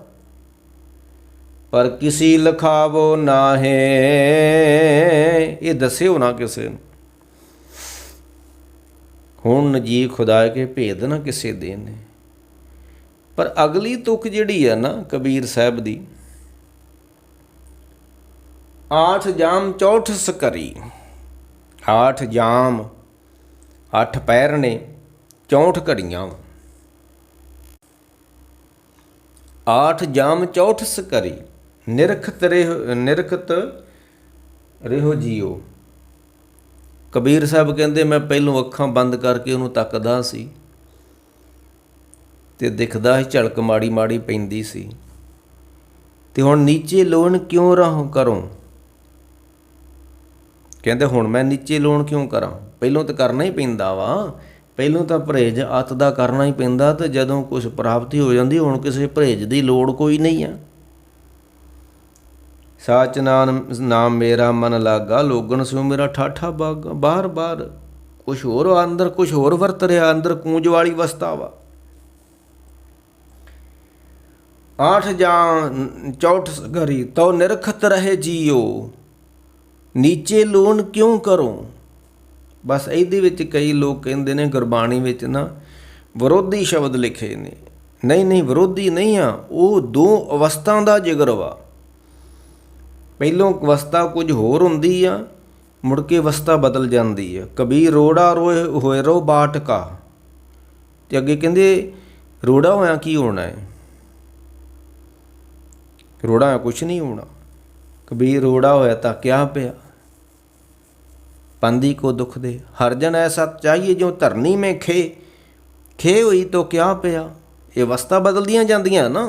S1: ਪਰ ਕਿਸੀ ਲਿਖਾਵੋ ਨਾਹੇ, ਇਹ ਦੱਸਿਓ ਨਾ ਕਿਸੇ ਨੂੰ। ਹੁਣ ਜੀ ਖੁਦਾ ਕੇ ਭੇਦ ਨਾ ਕਿਸੇ ਦੇ ਨੇ। ਪਰ ਅਗਲੀ ਤੁਕ ਜਿਹੜੀ ਹੈ ਨਾ ਕਬੀਰ ਸਾਹਿਬ ਦੀ, 8 ਜਾਮ 64 ਕਰੀ। 8 ਜਾਮ 8 ਪੈਰ ਨੇ 64 ਘੜੀਆਂ। 8 ਜਾਮ 64 ਕਰੀ ਨਿਰਖਤ ਰਹਿਓ ਜੀਓ। ਕਬੀਰ ਸਾਹਿਬ ਕਹਿੰਦੇ ਮੈਂ ਪਹਿਲੋਂ ਅੱਖਾਂ ਬੰਦ ਕਰਕੇ ਉਹਨੂੰ ਤੱਕਦਾ ਸੀ ਤੇ ਦਿਖਦਾ ਸੀ, ਝਲਕ ਮਾੜੀ ਮਾੜੀ ਪੈਂਦੀ ਸੀ। ਤੇ ਹੁਣ ਨੀਚੇ ਲੋਣ ਕਿਉਂ ਰਹੋ ਕਰੋ। ਕਹਿੰਦੇ ਹੁਣ ਮੈਂ ਨੀਚੇ ਲੋਣ ਕਿਉਂ ਕਰਾਂ, ਪਹਿਲੋਂ ਤਾਂ ਕਰਨਾ ਹੀ ਪੈਂਦਾ ਵਾ। ਪਹਿਲੋਂ ਤਾਂ ਪਰਹੇਜ਼ ਅੱਤ ਦਾ ਕਰਨਾ ਹੀ ਪੈਂਦਾ, ਤੇ ਜਦੋਂ ਕੁਛ ਪ੍ਰਾਪਤੀ ਹੋ ਜਾਂਦੀ ਹੁਣ ਕਿਸੇ ਪਰਹੇਜ਼ ਦੀ ਲੋੜ ਕੋਈ ਨਹੀਂ ਆ। ਸਾਚ ਨਾਮ ਮੇਰਾ ਮਨ ਲਾਗਾ ਲੋਗਣ ਸਿਓ ਮੇਰਾ ਠਾਠਾ ਬਾਗਾ। ਬਾਹਰ ਬਾਹਰ ਕੁਛ ਹੋਰ ਅੰਦਰ ਕੁਛ ਹੋਰ ਵਰਤ ਰਿਹਾ, ਅੰਦਰ ਕੂੰਜ ਵਾਲੀ ਅਵਸਥਾ ਵਾ। 8 ਜਾਂ 64 ਘਰੀ ਤੋ ਨਿਰਖਤ ਰਹੇ ਜੀਓ ਨੀਚੇ ਲੋਨ ਕਿਉਂ ਕਰੋ। ਬਸ ਇਹਦੇ ਵਿੱਚ ਕਈ ਲੋਕ ਕਹਿੰਦੇ ਨੇ ਗੁਰਬਾਣੀ ਵਿੱਚ ਨਾ ਵਿਰੋਧੀ ਸ਼ਬਦ ਲਿਖੇ ਨੇ। ਨਹੀਂ ਨਹੀਂ, ਵਿਰੋਧੀ ਨਹੀਂ ਆ, ਉਹ 2 ਅਵਸਥਾ ਦਾ ਜ਼ਿਕਰ ਵਾ। ਪਹਿਲੋਂ ਅਵਸਥਾ ਕੁਝ ਹੋਰ ਹੁੰਦੀ ਆ, ਮੁੜ ਕੇ ਅਵਸਥਾ ਬਦਲ ਜਾਂਦੀ ਆ। ਕਬੀਰ ਰੋੜਾ ਰੋਏ ਹੋਏ ਰੋ ਬਾਟਕਾ, ਤੇ ਅੱਗੇ ਕਹਿੰਦੇ ਰੋੜਾ ਹੋਇਆ ਕੀ ਹੋਣਾ ਹੈ, ਰੋੜਾ ਹੋਇਆ ਕੁਛ ਨਹੀਂ ਹੋਣਾ। ਕਬੀਰ ਰੋੜਾ ਹੋਇਆ ਤਾਂ ਕਿਆ ਪਿਆ, पंदी को दुख दे हर जन ऐसा चाहिए जो धरनी में खे खे हुई तो क्या पिया। ये अवस्था बदलदियां जांदियां ना।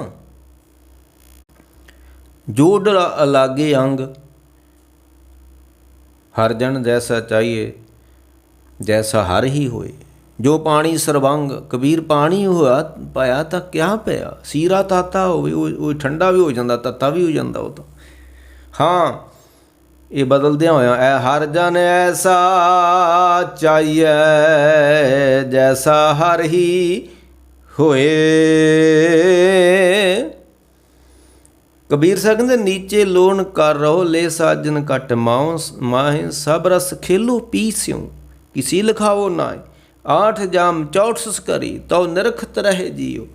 S1: जोड़ लागे अंग हर जन जैसा चाहिए जैसा हर ही होए। जो पानी सरबंग कबीर पानी होया पाया तो क्या पिया। सीरा ताता हो ठंडा भी हो जाता, तत्ता भी हो जाता वो तो। हाँ ये बदलद्या होया ऐ हर जन ऐसा चाहिए जैसा हर ही होए। कबीर साहब कहते नीचे लोन कर रहो ले साजन कट माओ माहे सब रस खेलो पी स्यों किसी लिखाओ नाए। 8 जाम 64 करी तो निरखत रहे जियो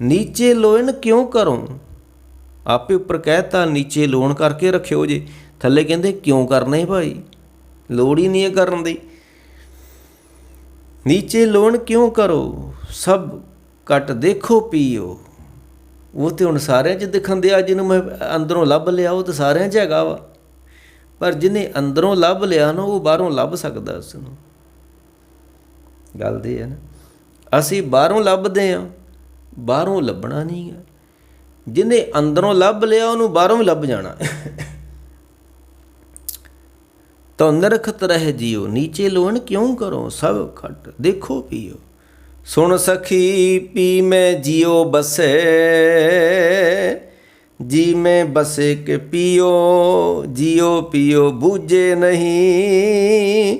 S1: नीचे लोन क्यों करो। आपे उपर कहता नीचे लोन करके रखियो जी, थले कहते क्यों करने भाई, लोड़ ही नहीं है करन दी। नीचे लोन क्यों करो सब घट देखो पीओ। वो तो हुण सारिਆਂ 'ਚ दिखण दिया, जिन्हों मैं अंदरों लभ लिया वो तो सारिਆਂ 'ਚ हैगा वा, पर जिन्हें अंदरों लभ लिया ना वो बाहरों लभ सकदा उसनूं। गल ते है ना, असीं बाहरों लभदे आ, बाहरों लभना नहीं है। जिन्हें अंदरों लभ लिया उन्होंने बाहरों भी लभ जाना। तो निरखत रह जियो नीचे लोन क्यों करो सब खट देखो पियो। सुन सखी पी में जियो बसे जी में बसे के पियो जियो पियो बूझे नहीं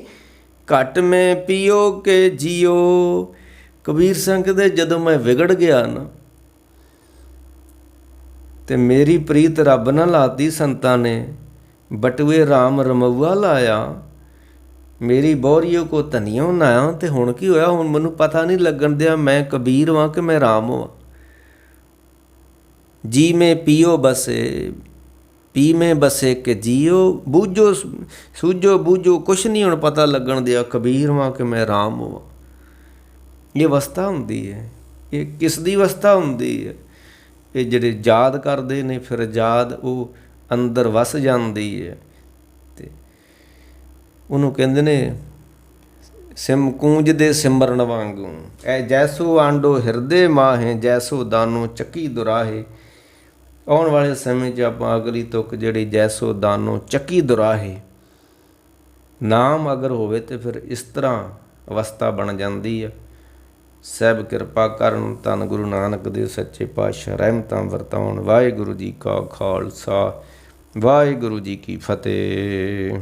S1: घट में पियो के जियो। कबीर सिंह कहते जदों मैं विगड़ गया ना ते मेरी प्रीत रब ना लाती संतां ने बटुए राम रमऊआ लाया मेरी बोहरीओ को धनियों नाया। तो हुण की होया, हुण मैनूं पता नहीं लगन दिया मैं कबीर वां कि मैं राम होवां। जी में पियो बसे पी में बसे के जियो बूझो सूझो बूझो कुछ नहीं हुण पता लगन दिया कबीर वां कि मैं राम होवां। ये अवस्था हुंदी है, ये किस दी अवस्था हुंदी है। ये जिहड़े याद करदे ने फिर याद वो अंदर वस जाती है। तो उन्होंने कहते ने सिम कूंज दे सिमरन वांगू ऐ जैसो आंडो हिरदे माहे जैसो दानो चक्की दुराहे। आने वाले समय आप अगली तुक जिहड़ी जैसो दानो चक्की दुराहे नाम अगर होवे तो फिर इस तरह अवस्था बन जाती है। ਸਹਿਬ ਕਿਰਪਾ ਕਰਨ। ਧੰਨ ਗੁਰੂ ਨਾਨਕ ਦੇਵ ਸੱਚੇ ਪਾਤਸ਼ਾਹ ਰਹਿਮਤਾਂ ਵਰਤਾਉਣ। ਵਾਹਿਗੁਰੂ ਜੀ ਕਾ ਖਾਲਸਾ, ਵਾਹਿਗੁਰੂ ਜੀ ਕੀ ਫਤਿਹ।